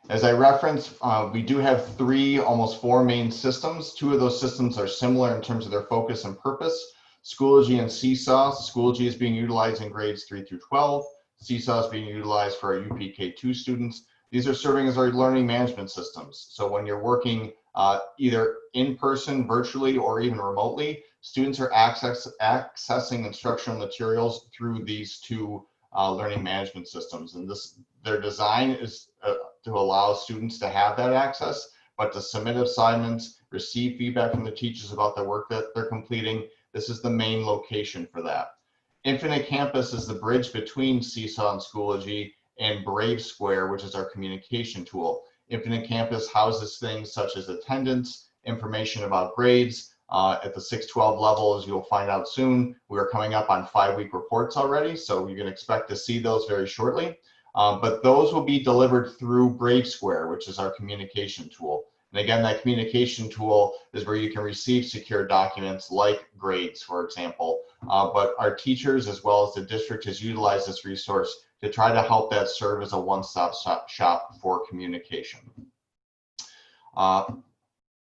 As I referenced, we do have almost four main systems. Two of those systems are similar in terms of their focus and purpose. Schoology and Seesaw. Schoology is being utilized in grades 3 through 12. Seesaw is being utilized for our UPK2 students. These are serving as our learning management systems. So when you're working either in person, virtually, or even remotely, students are accessing instructional materials through these two learning management systems. And their design is to allow students to have that access, but to submit assignments, receive feedback from the teachers about the work that they're completing. This is the main location for that. Infinite Campus is the bridge between Seesaw and Schoology and Brave Square, which is our communication tool. Infinite Campus houses things such as attendance, information about grades, At the 612 level, as you'll find out soon, we are coming up on 5-week reports already, so you can expect to see those very shortly. But those will be delivered through Brave Square, which is our communication tool. And again, that communication tool is where you can receive secure documents like grades, for example. But our teachers, as well as the district, has utilized this resource to try to help that serve as a one-stop shop for communication.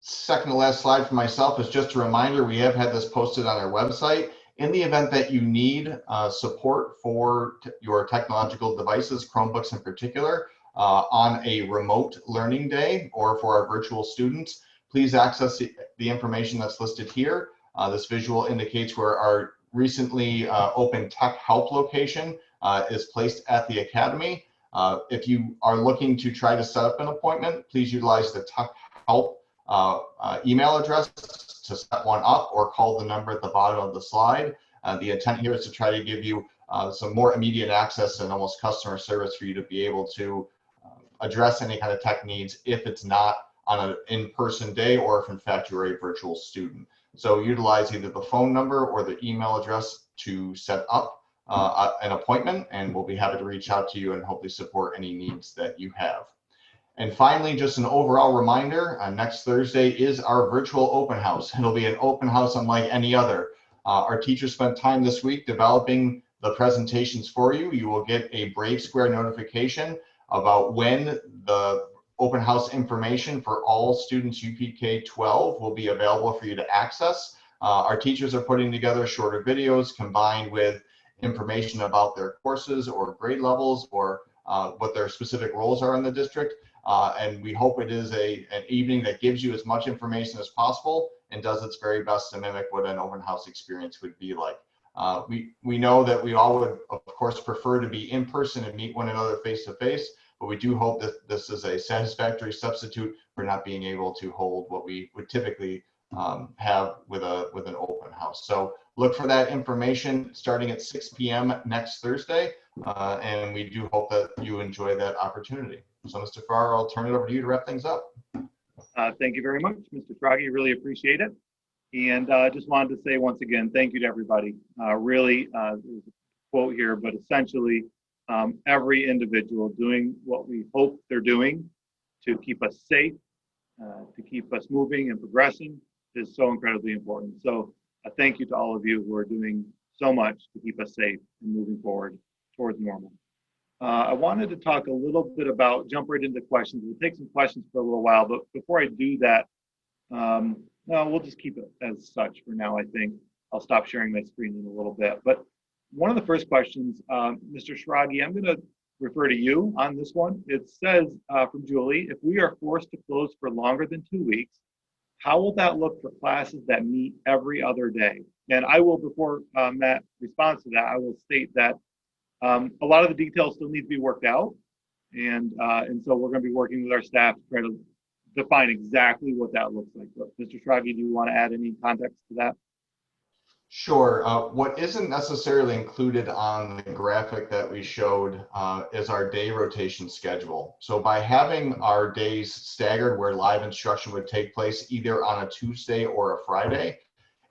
Second to last slide for myself is just a reminder, we have had this posted on our website. In the event that you need support for your technological devices, Chromebooks in particular, on a remote learning day or for our virtual students, please access the information that's listed here. This visual indicates where our recently open tech help location is placed at the Academy. If you are looking to try to set up an appointment, please utilize the tech help email address to set one up, or call the number at the bottom of the slide. The intent here is to try to give you some more immediate access and almost customer service for you to be able to address any kind of tech needs if it's not on an in-person day, or if in fact you're a virtual student. So utilize either the phone number or the email address to set up an appointment, and we'll be happy to reach out to you and hopefully support any needs that you have. And finally, just an overall reminder, next Thursday is our virtual open house. It'll be an open house unlike any other. Our teachers spent time this week developing the presentations for you. You will get a Brave Square notification about when the open house information for all students UPK 12 will be available for you to access. Our teachers are putting together shorter videos combined with information about their courses or grade levels, or what their specific roles are in the district. And we hope it is an evening that gives you as much information as possible and does its very best to mimic what an open house experience would be like. We know that we all would, of course, prefer to be in person and meet one another face to face, but we do hope that this is a satisfactory substitute for not being able to hold what we would typically have with an open house. So look for that information starting at 6 p.m. next Thursday, and we do hope that you enjoy that opportunity. So Mr. Farr, I'll turn it over to you to wrap things up. Thank you very much, Mr. Froggy. Really appreciate it. And just wanted to say once again, thank you to everybody. Really, there's a quote here, but essentially every individual doing what we hope they're doing to keep us safe, to keep us moving and progressing is so incredibly important. So thank you to all of you who are doing so much to keep us safe and moving forward towards normal. I wanted to talk a little bit about, jump right into questions. We'll take some questions for a little while, but before I do that, no, we'll just keep it as such for now, I think. I'll stop sharing my screen in a little bit. But one of the first questions, Mr. Schrage, I'm going to refer to you on this one. It says from Julie, if we are forced to close for longer than 2 weeks, how will that look for classes that meet every other day? And I will, before Matt responds to that, I will state that a lot of the details still need to be worked out. And so we're going to be working with our staff to try to define exactly what that looks like. But Mr. Schrage, do you want to add any context to that? Sure. What isn't necessarily included on the graphic that we showed is our day rotation schedule. So by having our days staggered where live instruction would take place either on a Tuesday or a Friday,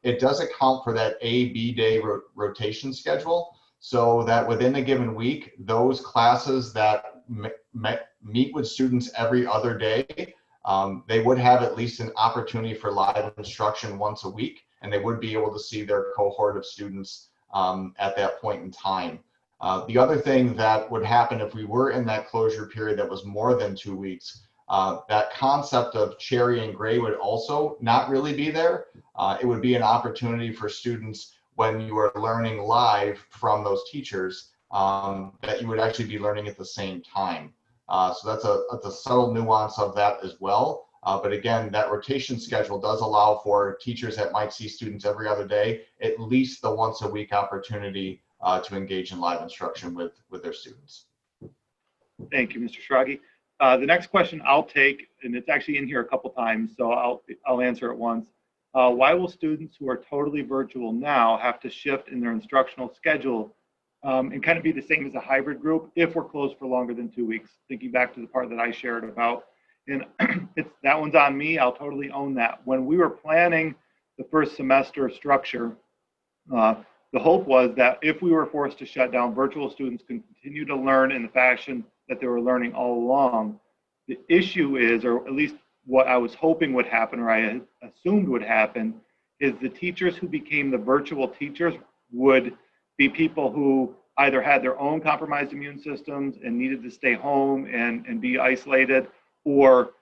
it does account for that A-B day rotation schedule, so that within a given week, those classes that meet with students every other day, they would have at least an opportunity for live instruction once a week, and they would be able to see their cohort of students at that point in time. The other thing that would happen if we were in that closure period that was more than 2 weeks, that concept of cherry and gray would also not really be there. It would be an opportunity for students when you are learning live from those teachers that you would actually be learning at the same time. So that's a subtle nuance of that as well. But again, that rotation schedule does allow for teachers that might see students every other day, at least the once a week opportunity to engage in live instruction with their students. Thank you, Mr. Schrage. The next question I'll take, and it's actually in here a couple times, so I'll answer it once. Why will students who are totally virtual now have to shift in their instructional schedule and kind of be the same as a hybrid group if we're closed for longer than 2 weeks? Thinking back to the part that I shared about, and that one's on me, I'll totally own that. When we were planning the first semester structure, the hope was that if we were forced to shut down, virtual students can continue to learn in the fashion that they were learning all along. The issue is, or at least what I was hoping would happen, or I assumed would happen, is the teachers who became the virtual teachers would be people who either had their own compromised immune systems and needed to stay home and be isolated, or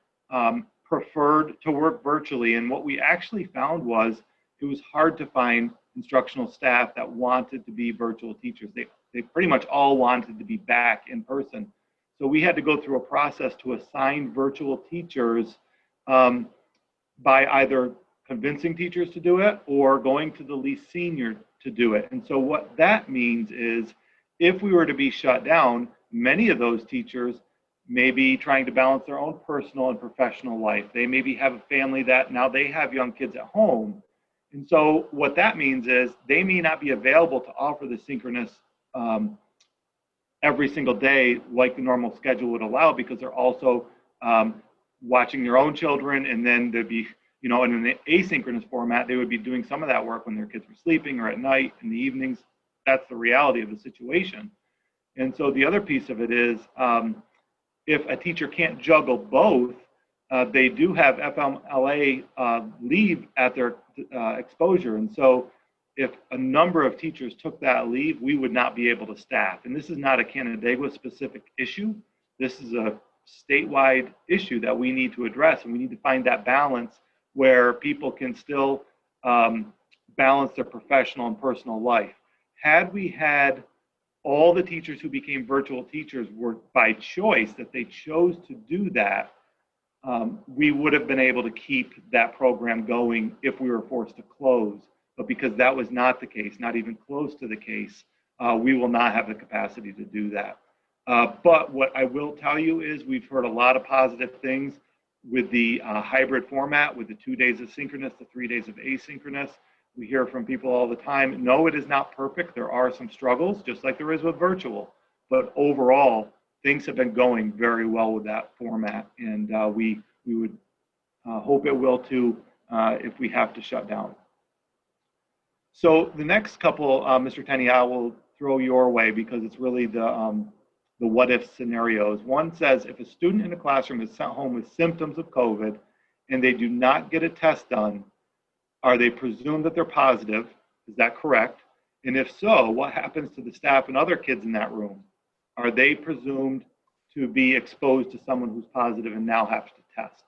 preferred to work virtually. And what we actually found was it was hard to find instructional staff that wanted to be virtual teachers. They pretty much all wanted to be back in person. So we had to go through a process to assign virtual teachers by either convincing teachers to do it or going to the least senior to do it. And so what that means is if we were to be shut down, many of those teachers may be trying to balance their own personal and professional life. They maybe have a family that now they have young kids at home. And so what that means is they may not be available to offer the synchronous every single day like the normal schedule would allow, because they're also watching their own children, and then there'd be, in an asynchronous format, they would be doing some of that work when their kids were sleeping or at night in the evenings. That's the reality of the situation. And so the other piece of it is if a teacher can't juggle both, they do have FMLA leave at their exposure. And so if a number of teachers took that leave, we would not be able to staff. And this is not a Canandaigua specific issue. This is a statewide issue that we need to address. And we need to find that balance where people can still balance their professional and personal life. Had we had all the teachers who became virtual teachers were by choice, that they chose to do that, we would have been able to keep that program going if we were forced to close. But because that was not the case, not even close to the case, we will not have the capacity to do that. But what I will tell you is we've heard a lot of positive things with the hybrid format, with the 2 days of synchronous, the 3 days of asynchronous. We hear from people all the time, no, it is not perfect. There are some struggles, just like there is with virtual. But overall, things have been going very well with that format. And we would hope it will too if we have to shut down. So the next couple, Mr. Tenney, I will throw your way because it's really the what if scenarios. One says if a student in a classroom is sent home with symptoms of COVID and they do not get a test done, are they presumed that they're positive? Is that correct? And if so, what happens to the staff and other kids in that room? Are they presumed to be exposed to someone who's positive and now have to test?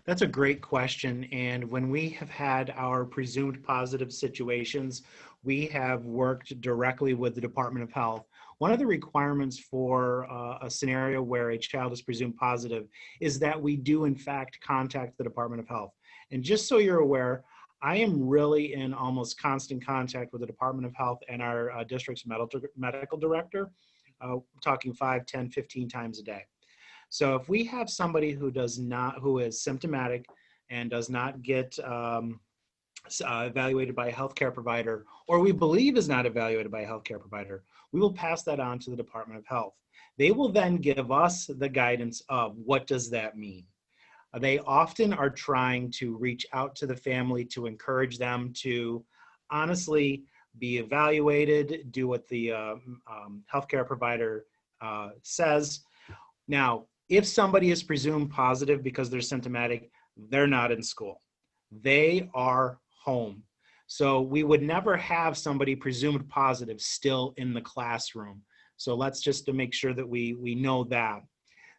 That's a great question. And when we have had our presumed positive situations, we have worked directly with the Department of Health. One of the requirements for a scenario where a child is presumed positive is that we do in fact contact the Department of Health. And just so you're aware, I am really in almost constant contact with the Department of Health and our district's medical director, talking 5, 10, 15 times a day. So if we have somebody who is symptomatic and does not get evaluated by a healthcare provider, or we believe is not evaluated by a healthcare provider, we will pass that on to the Department of Health. They will then give us the guidance of what does that mean. They often are trying to reach out to the family to encourage them to honestly be evaluated, do what the healthcare provider says. Now, if somebody is presumed positive because they're symptomatic, they're not in school. They are home. So we would never have somebody presumed positive still in the classroom. So let's just to make sure that we know that.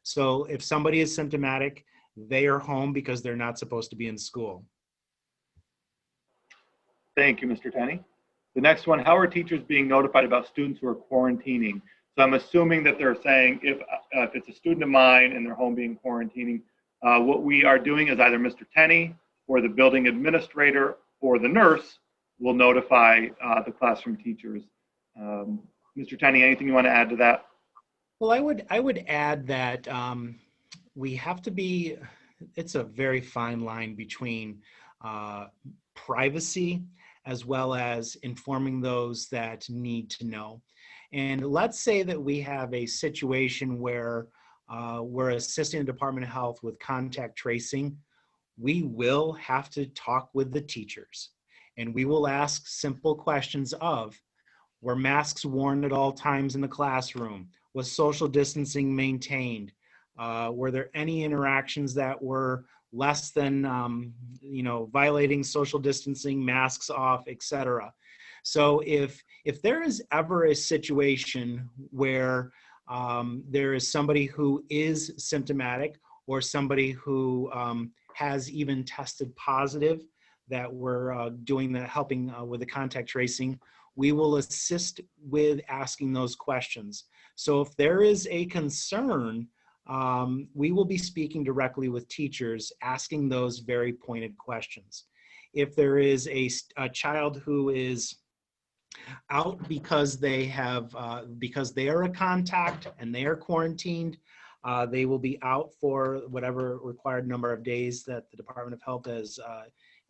So if somebody is symptomatic, they are home because they're not supposed to be in school. Thank you, Mr. Tenney. The next one, how are teachers being notified about students who are quarantining? So I'm assuming that they're saying if it's a student of mine and they're home being quarantining, what we are doing is either Mr. Tenney or the building administrator or the nurse will notify the classroom teachers. Mr. Tenney, anything you want to add to that? Well, I would add that we have to be, it's a very fine line between privacy as well as informing those that need to know. And let's say that we have a situation where we're assisting the Department of Health with contact tracing. we will have to talk with the teachers, and we will ask simple questions of, were masks worn at all times in the classroom? Was social distancing maintained? Were there any interactions that were less than, violating social distancing, masks off, etc.? So if there is ever a situation where there is somebody who is symptomatic, or somebody who has even tested positive, that we're helping with the contact tracing, we will assist with asking those questions. So if there is a concern, we will be speaking directly with teachers, asking those very pointed questions. If there is a child who is out because they are a contact and they are quarantined, they will be out for whatever required number of days that the Department of Health has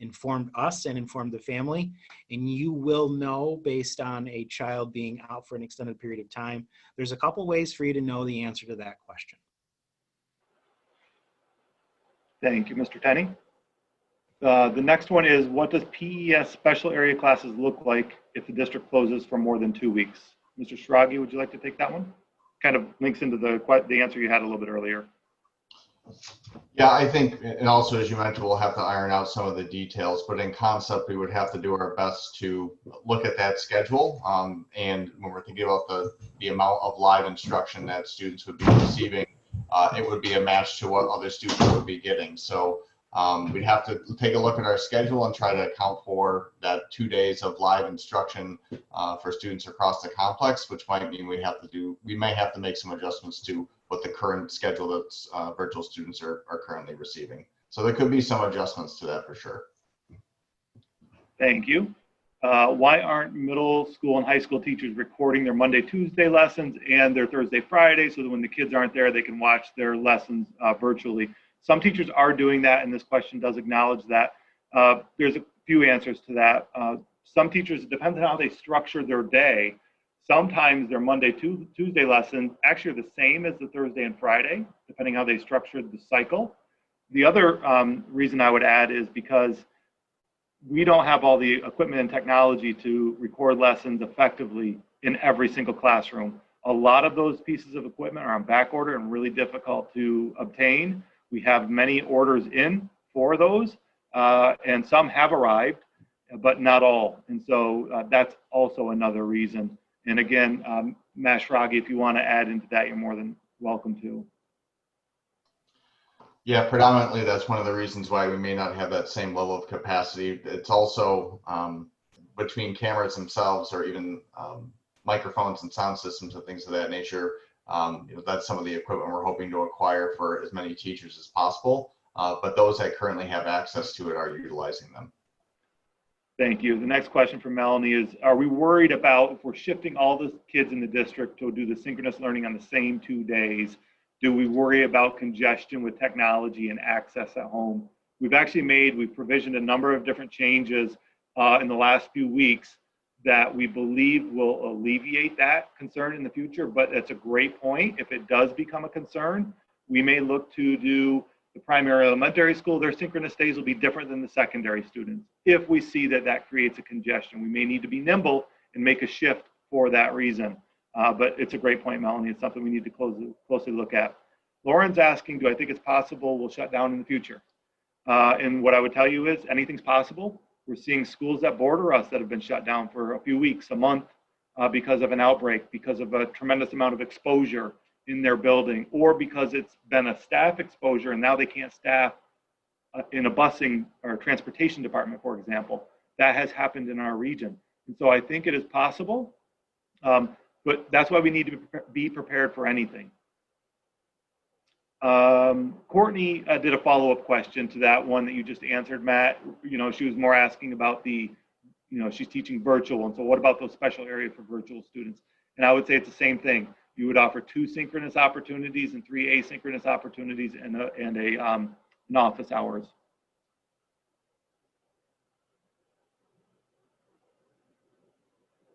informed us and informed the family. And you will know, based on a child being out for an extended period of time, there's a couple ways for you to know the answer to that question. Thank you, Mr. Tenney. The next one is, what does PES special area classes look like if the district closes for more than 2 weeks? Mr. Schrage, would you like to take that one? Kind of links into the answer you had a little bit earlier. Yeah, I think, and also as you mentioned, we'll have to iron out some of the details, but in concept, we would have to do our best to look at that schedule. And when we're thinking about the amount of live instruction that students would be receiving, it would be a match to what other students would be getting. So we'd have to take a look at our schedule and try to account for that 2 days of live instruction for students across the complex, which might mean we may have to make some adjustments to what the current schedule that virtual students are currently receiving. So there could be some adjustments to that for sure. Thank you. Why aren't middle school and high school teachers recording their Monday, Tuesday lessons and their Thursday, Friday, so that when the kids aren't there, they can watch their lessons virtually? Some teachers are doing that, and this question does acknowledge that. There's a few answers to that. Some teachers, it depends on how they structure their day. Sometimes their Monday, Tuesday lessons actually are the same as the Thursday and Friday, depending how they structured the cycle. The other reason I would add is because we don't have all the equipment and technology to record lessons effectively in every single classroom. A lot of those pieces of equipment are on back order and really difficult to obtain. We have many orders in for those, and some have arrived, but not all. And so that's also another reason. And again, Matt Schrage, if you want to add into that, you're more than welcome to. Yeah, predominantly that's one of the reasons why we may not have that same level of capacity. It's also between cameras themselves, or even microphones and sound systems and things of that nature. That's some of the equipment we're hoping to acquire for as many teachers as possible. But those that currently have access to it are utilizing them. Thank you. The next question from Melanie is, are we worried about, if we're shifting all the kids in the district to do the synchronous learning on the same 2 days, do we worry about congestion with technology and access at home? We've provisioned a number of different changes in the last few weeks that we believe will alleviate that concern in the future, but it's a great point. If it does become a concern, we may look to do the primary elementary school, their synchronous days will be different than the secondary students. If we see that that creates a congestion, we may need to be nimble and make a shift for that reason. But it's a great point, Melanie. It's something we need to closely look at. Lauren's asking, do I think it's possible we'll shut down in the future? And what I would tell you is anything's possible. We're seeing schools that border us that have been shut down for a few weeks, a month, because of an outbreak, because of a tremendous amount of exposure in their building, or because it's been a staff exposure and now they can't staff in a busing or transportation department, for example. That has happened in our region. And so I think it is possible, but that's why we need to be prepared for anything. Courtney did a follow-up question to that one that you just answered, Matt. She was more asking about she's teaching virtual, and so what about those special areas for virtual students? And I would say it's the same thing. You would offer 2 synchronous opportunities and 3 asynchronous opportunities and an office hours.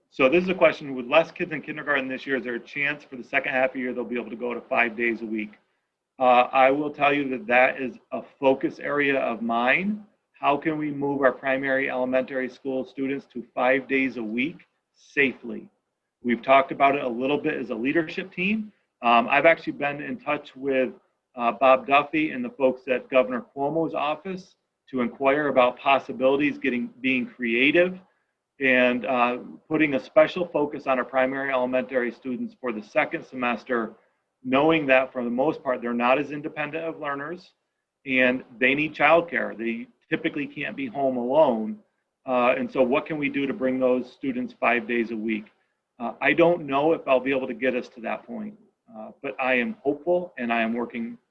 So this is a question, with less kids in kindergarten this year, is there a chance for the second half of the year they'll be able to go to 5 days a week? I will tell you that that is a focus area of mine. How can we move our primary elementary school students to 5 days a week safely? We've talked about it a little bit as a leadership team. I've actually been in touch with Bob Duffy and the folks at Governor Cuomo's office to inquire about possibilities being creative and putting a special focus on our primary elementary students for the second semester, knowing that for the most part, they're not as independent of learners and they need childcare. They typically can't be home alone. And so what can we do to bring those students 5 days a week? I don't know if I'll be able to get us to that point, but I am hopeful and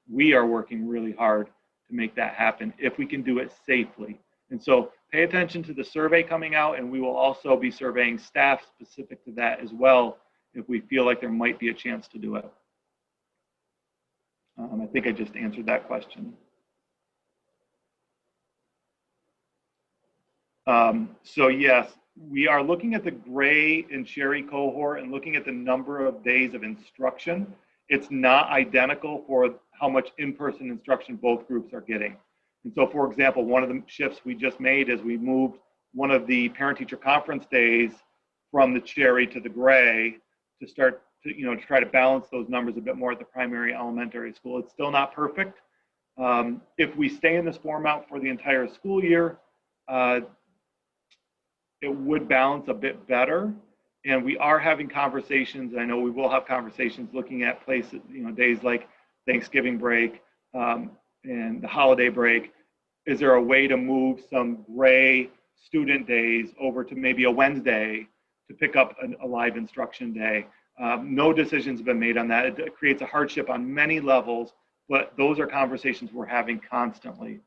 we are working really hard to make that happen if we can do it safely. And so pay attention to the survey coming out, and we will also be surveying staff specific to that as well if we feel like there might be a chance to do it. I think I just answered that question. So yes, we are looking at the Gray and Sherry cohort and looking at the number of days of instruction. It's not identical for how much in-person instruction both groups are getting. And so, for example, one of the shifts we just made is we moved one of the parent-teacher conference days from the Cherry to the Gray to start to, to try to balance those numbers a bit more at the primary elementary school. It's still not perfect. If we stay in this format for the entire school year, it would balance a bit better. And we are having conversations, and I know we will have conversations looking at places, days like Thanksgiving break and the holiday break. Is there a way to move some Gray student days over to maybe a Wednesday to pick up a live instruction day? No decisions have been made on that. It creates a hardship on many levels, but those are conversations we're having constantly.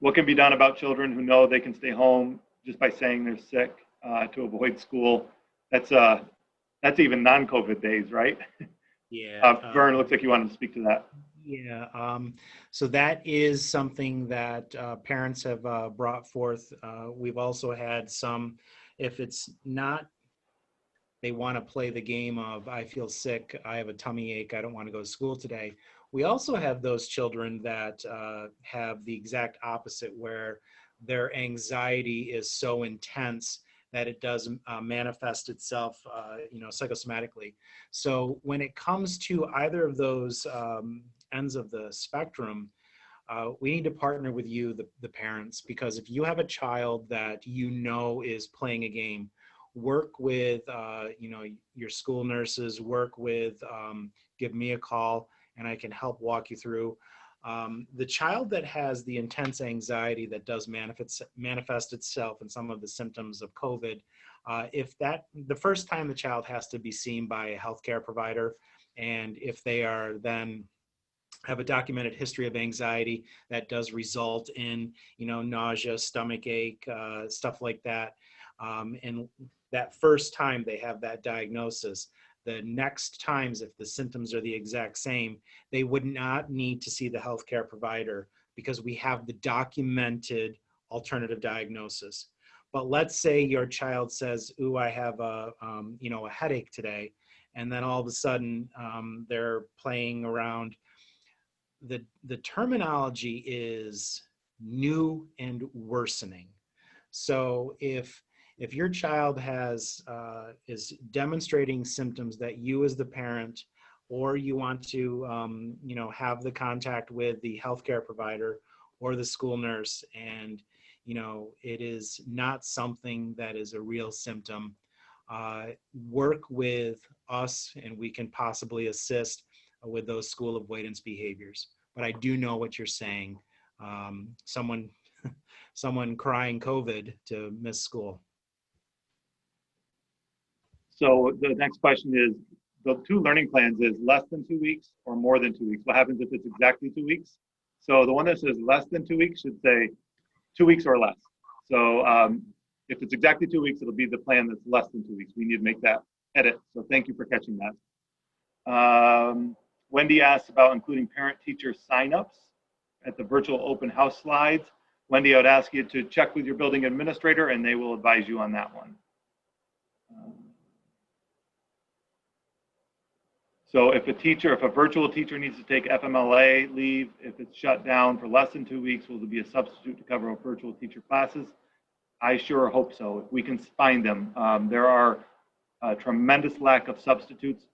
What can be done about children who know they can stay home just by saying they're sick to avoid school? That's even non-COVID days, right? Yeah. Vern, looks like you wanted to speak to that. Yeah. So that is something that parents have brought forth. We've also had some, if it's not, they want to play the game of, I feel sick, I have a tummy ache, I don't want to go to school today. We also have those children that have the exact opposite, where their anxiety is so intense that it does manifest itself, psychosomatically. So when it comes to either of those ends of the spectrum, we need to partner with you, the parents, because if you have a child that is playing a game, work with your school nurses, work with, give me a call, and I can help walk you through. The child that has the intense anxiety that does manifest itself in some of the symptoms of COVID, the first time the child has to be seen by a healthcare provider, and if they are then have a documented history of anxiety that does result in, nausea, stomach ache, stuff like that. And that first time they have that diagnosis, the next times, if the symptoms are the exact same, they would not need to see the healthcare provider because we have the documented alternative diagnosis. But let's say your child says, "Ooh, I have a headache today," and then all of a sudden they're playing around. The terminology is new and worsening. So if your child is demonstrating symptoms that you as the parent, or you want to have the contact with the healthcare provider or the school nurse, and it is not something that is a real symptom, work with us and we can possibly assist with those school avoidance behaviors. But I do know what you're saying. Someone crying COVID to miss school. So the next question is, the two learning plans is less than 2 weeks or more than 2 weeks. What happens if it's exactly 2 weeks? So the one that says less than 2 weeks should say 2 weeks or less. So if it's exactly 2 weeks, it'll be the plan that's less than 2 weeks. We need to make that edit. So thank you for catching that. Wendy asked about including parent-teacher signups at the virtual open house slides. Wendy, I would ask you to check with your building administrator and they will advise you on that one. So if a virtual teacher needs to take FMLA leave, if it's shut down for less than 2 weeks, will there be a substitute to cover virtual teacher classes? I sure hope so, if we can find them. There are a tremendous lack of substitutes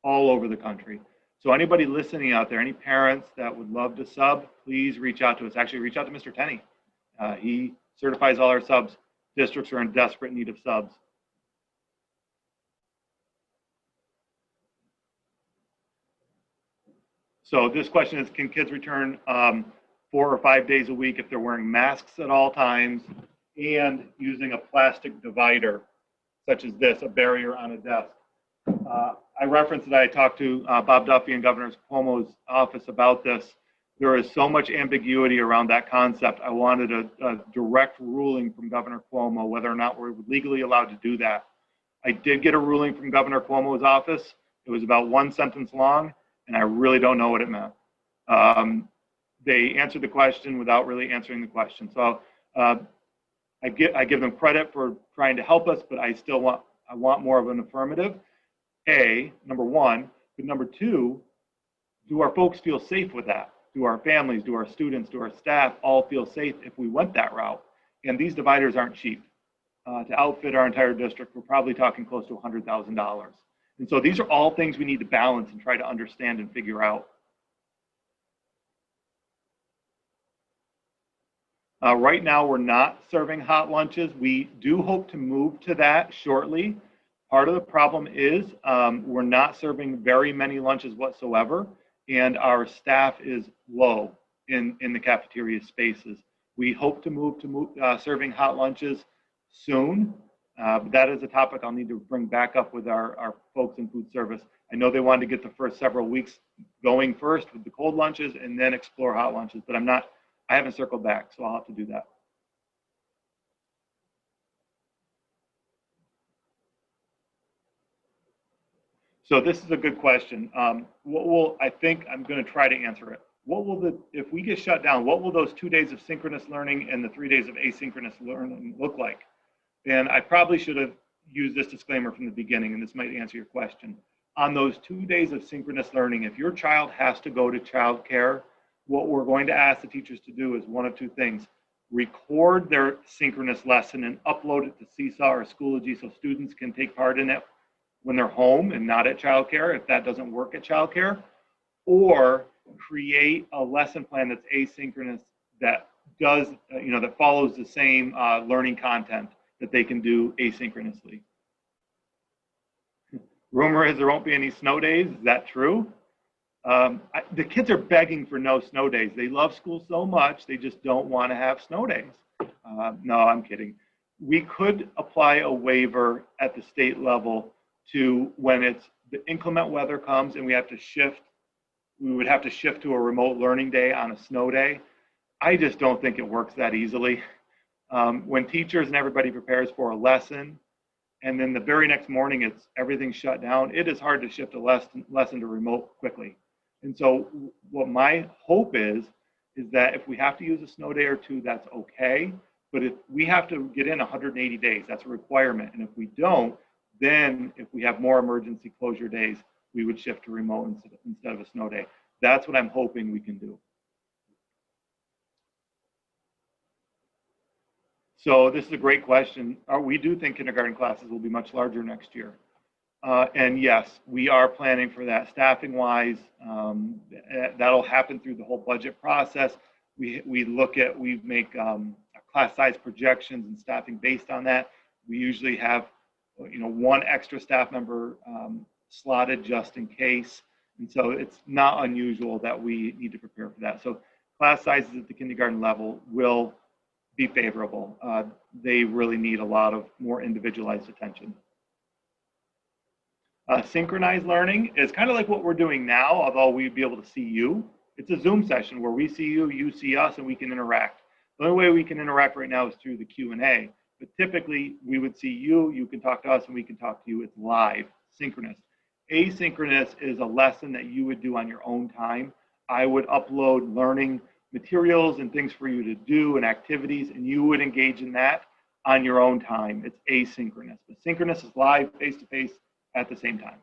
all over the country. So anybody listening out there, any parents that would love to sub, please reach out to us. Actually, reach out to Mr. Tenney. He certifies all our subs. Districts are in desperate need of subs. So this question is, can kids return 4 or 5 days a week if they're wearing masks at all times and using a plastic divider, such as this, a barrier on a desk? I referenced that I talked to Bob Duffy in Governor Cuomo's office about this. There is so much ambiguity around that concept. I wanted a direct ruling from Governor Cuomo whether or not we're legally allowed to do that. I did get a ruling from Governor Cuomo's office. It was about 1 sentence long, and I really don't know what it meant. They answered the question without really answering the question. So I give them credit for trying to help us, but I want more of an affirmative. Number one, but number two, do our folks feel safe with that? Do our families, do our students, do our staff all feel safe if we went that route? And these dividers aren't cheap. To outfit our entire district, we're probably talking close to $100,000. And so these are all things we need to balance and try to understand and figure out. Right now, we're not serving hot lunches. We do hope to move to that shortly. Part of the problem is we're not serving very many lunches whatsoever, and our staff is low in the cafeteria spaces. We hope to move to serving hot lunches soon. That is a topic I'll need to bring back up with our folks in food service. I know they wanted to get the first several weeks going first with the cold lunches and then explore hot lunches, but I haven't circled back, so I'll have to do that. So this is a good question. I think I'm going to try to answer it. If we get shut down, what will those 2 days of synchronous learning and the 3 days of asynchronous learning look like? And I probably should have used this disclaimer from the beginning, and this might answer your question. On those 2 days of synchronous learning, if your child has to go to childcare, what we're going to ask the teachers to do is one of two things: record their synchronous lesson and upload it to Seesaw or Schoology so students can take part in it when they're home and not at childcare, if that doesn't work at childcare, or create a lesson plan that's asynchronous that does, that follows the same learning content that they can do asynchronously. Rumor is there won't be any snow days. Is that true? The kids are begging for no snow days. They love school so much, they just don't want to have snow days. No, I'm kidding. We could apply a waiver at the state level to when the inclement weather comes and we would have to shift to a remote learning day on a snow day. I just don't think it works that easily. When teachers and everybody prepares for a lesson, and then the very next morning everything's shut down, it is hard to shift a lesson to remote quickly. And so what my hope is that if we have to use a snow day or two, that's okay. But if we have to get in 180 days, that's a requirement. And if we don't, then if we have more emergency closure days, we would shift to remote instead of a snow day. That's what I'm hoping we can do. So this is a great question. We do think kindergarten classes will be much larger next year. And yes, we are planning for that staffing wise. That'll happen through the whole budget process. We make class size projections and staffing based on that. We usually have, one extra staff member slotted just in case. And so it's not unusual that we need to prepare for that. So class sizes at the kindergarten level will be favorable. They really need a lot of more individualized attention. Synchronized learning is kind of like what we're doing now, although we'd be able to see you. It's a Zoom session where we see you, you see us, and we can interact. The only way we can interact right now is through the Q&A, but typically we would see you, you can talk to us, and we can talk to you. It's live, synchronous. Asynchronous is a lesson that you would do on your own time. I would upload learning materials and things for you to do and activities, and you would engage in that on your own time. It's asynchronous. But synchronous is live, face-to-face at the same time.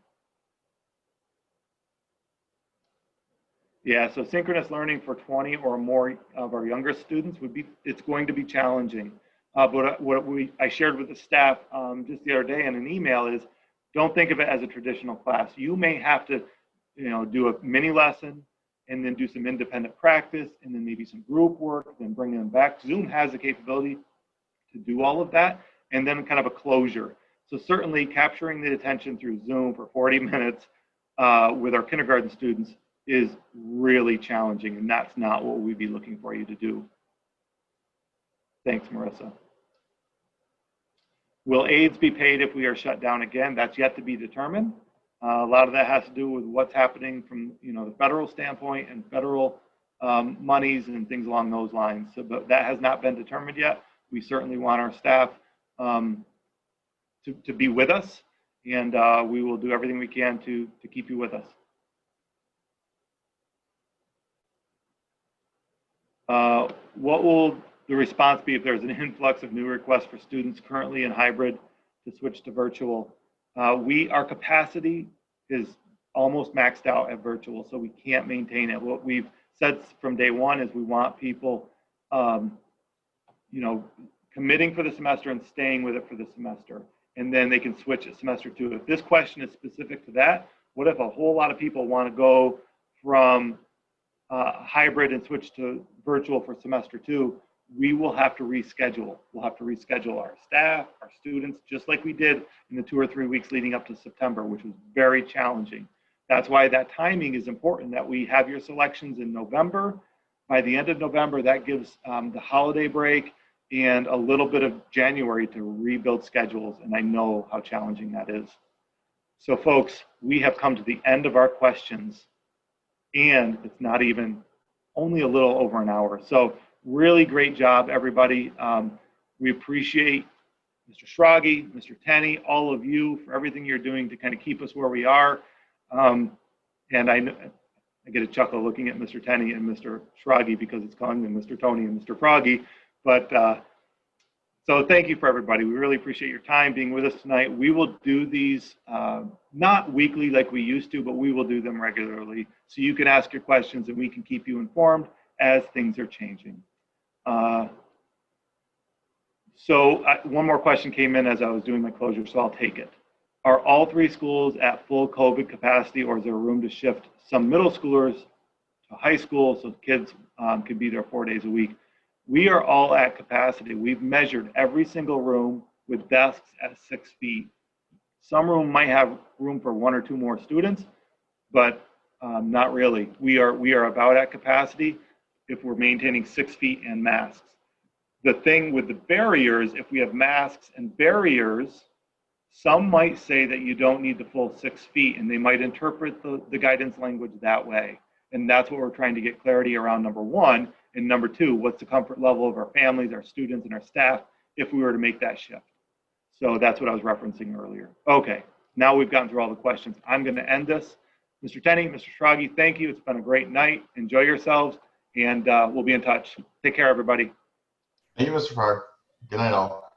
Yeah, so synchronous learning for 20 or more of our younger students it's going to be challenging. But what I shared with the staff just the other day in an email is, don't think of it as a traditional class. You may have to, do a mini lesson and then do some independent practice and then maybe some group work, then bring them back. Zoom has the capability to do all of that, and then kind of a closure. So certainly capturing the attention through Zoom for 40 minutes with our kindergarten students is really challenging, and that's not what we'd be looking for you to do. Thanks, Marissa. Will aides be paid if we are shut down again? That's yet to be determined. A lot of that has to do with what's happening from the federal standpoint and federal monies and things along those lines. So, but that has not been determined yet. We certainly want our staff to be with us, and we will do everything we can to keep you with us. What will the response be if there's an influx of new requests for students currently in hybrid to switch to virtual? Our capacity is almost maxed out at virtual, so we can't maintain it. What we've said from day one is we want people, committing for the semester and staying with it for the semester, and then they can switch at semester 2. If this question is specific to that, what if a whole lot of people want to go from hybrid and switch to virtual for semester 2? We will have to reschedule. We'll have to reschedule our staff, our students, just like we did in the 2 or 3 weeks leading up to September, which was very challenging. That's why that timing is important, that we have your selections in November. By the end of November, that gives the holiday break and a little bit of January to rebuild schedules, and I know how challenging that is. So folks, we have come to the end of our questions, and it's not even only a little over an hour. So really great job, everybody. We appreciate Mr. Schrage, Mr. Tenney, all of you for everything you're doing to kind of keep us where we are. And I get a chuckle looking at Mr. Tenney and Mr. Schrage because it's calling them Mr. Tony and Mr. Froggy. But so thank you for everybody. We really appreciate your time being with us tonight. We will do these not weekly like we used to, but we will do them regularly. So you can ask your questions and we can keep you informed as things are changing. One more question came in as I was doing my closure, so I'll take it. Are all 3 schools at full COVID capacity, or is there room to shift some middle schoolers to high school so kids could be there 4 days a week? We are all at capacity. We've measured every single room with desks at 6 feet. Some room might have room for 1 or 2 more students, but not really. We are about at capacity if we're maintaining 6 feet and masks. The thing with the barriers, if we have masks and barriers, some might say that you don't need the full 6 feet, and they might interpret the guidance language that way. And that's what we're trying to get clarity around, number 1. And number 2, what's the comfort level of our families, our students, and our staff if we were to make that shift? So that's what I was referencing earlier. Okay, now we've gotten through all the questions. I'm going to end this. Mr. Tenney, Mr. Schrage, thank you. It's been a great night. Enjoy yourselves, and we'll be in touch. Take care, everybody. Thank you, Mr. Farr. Good night, all.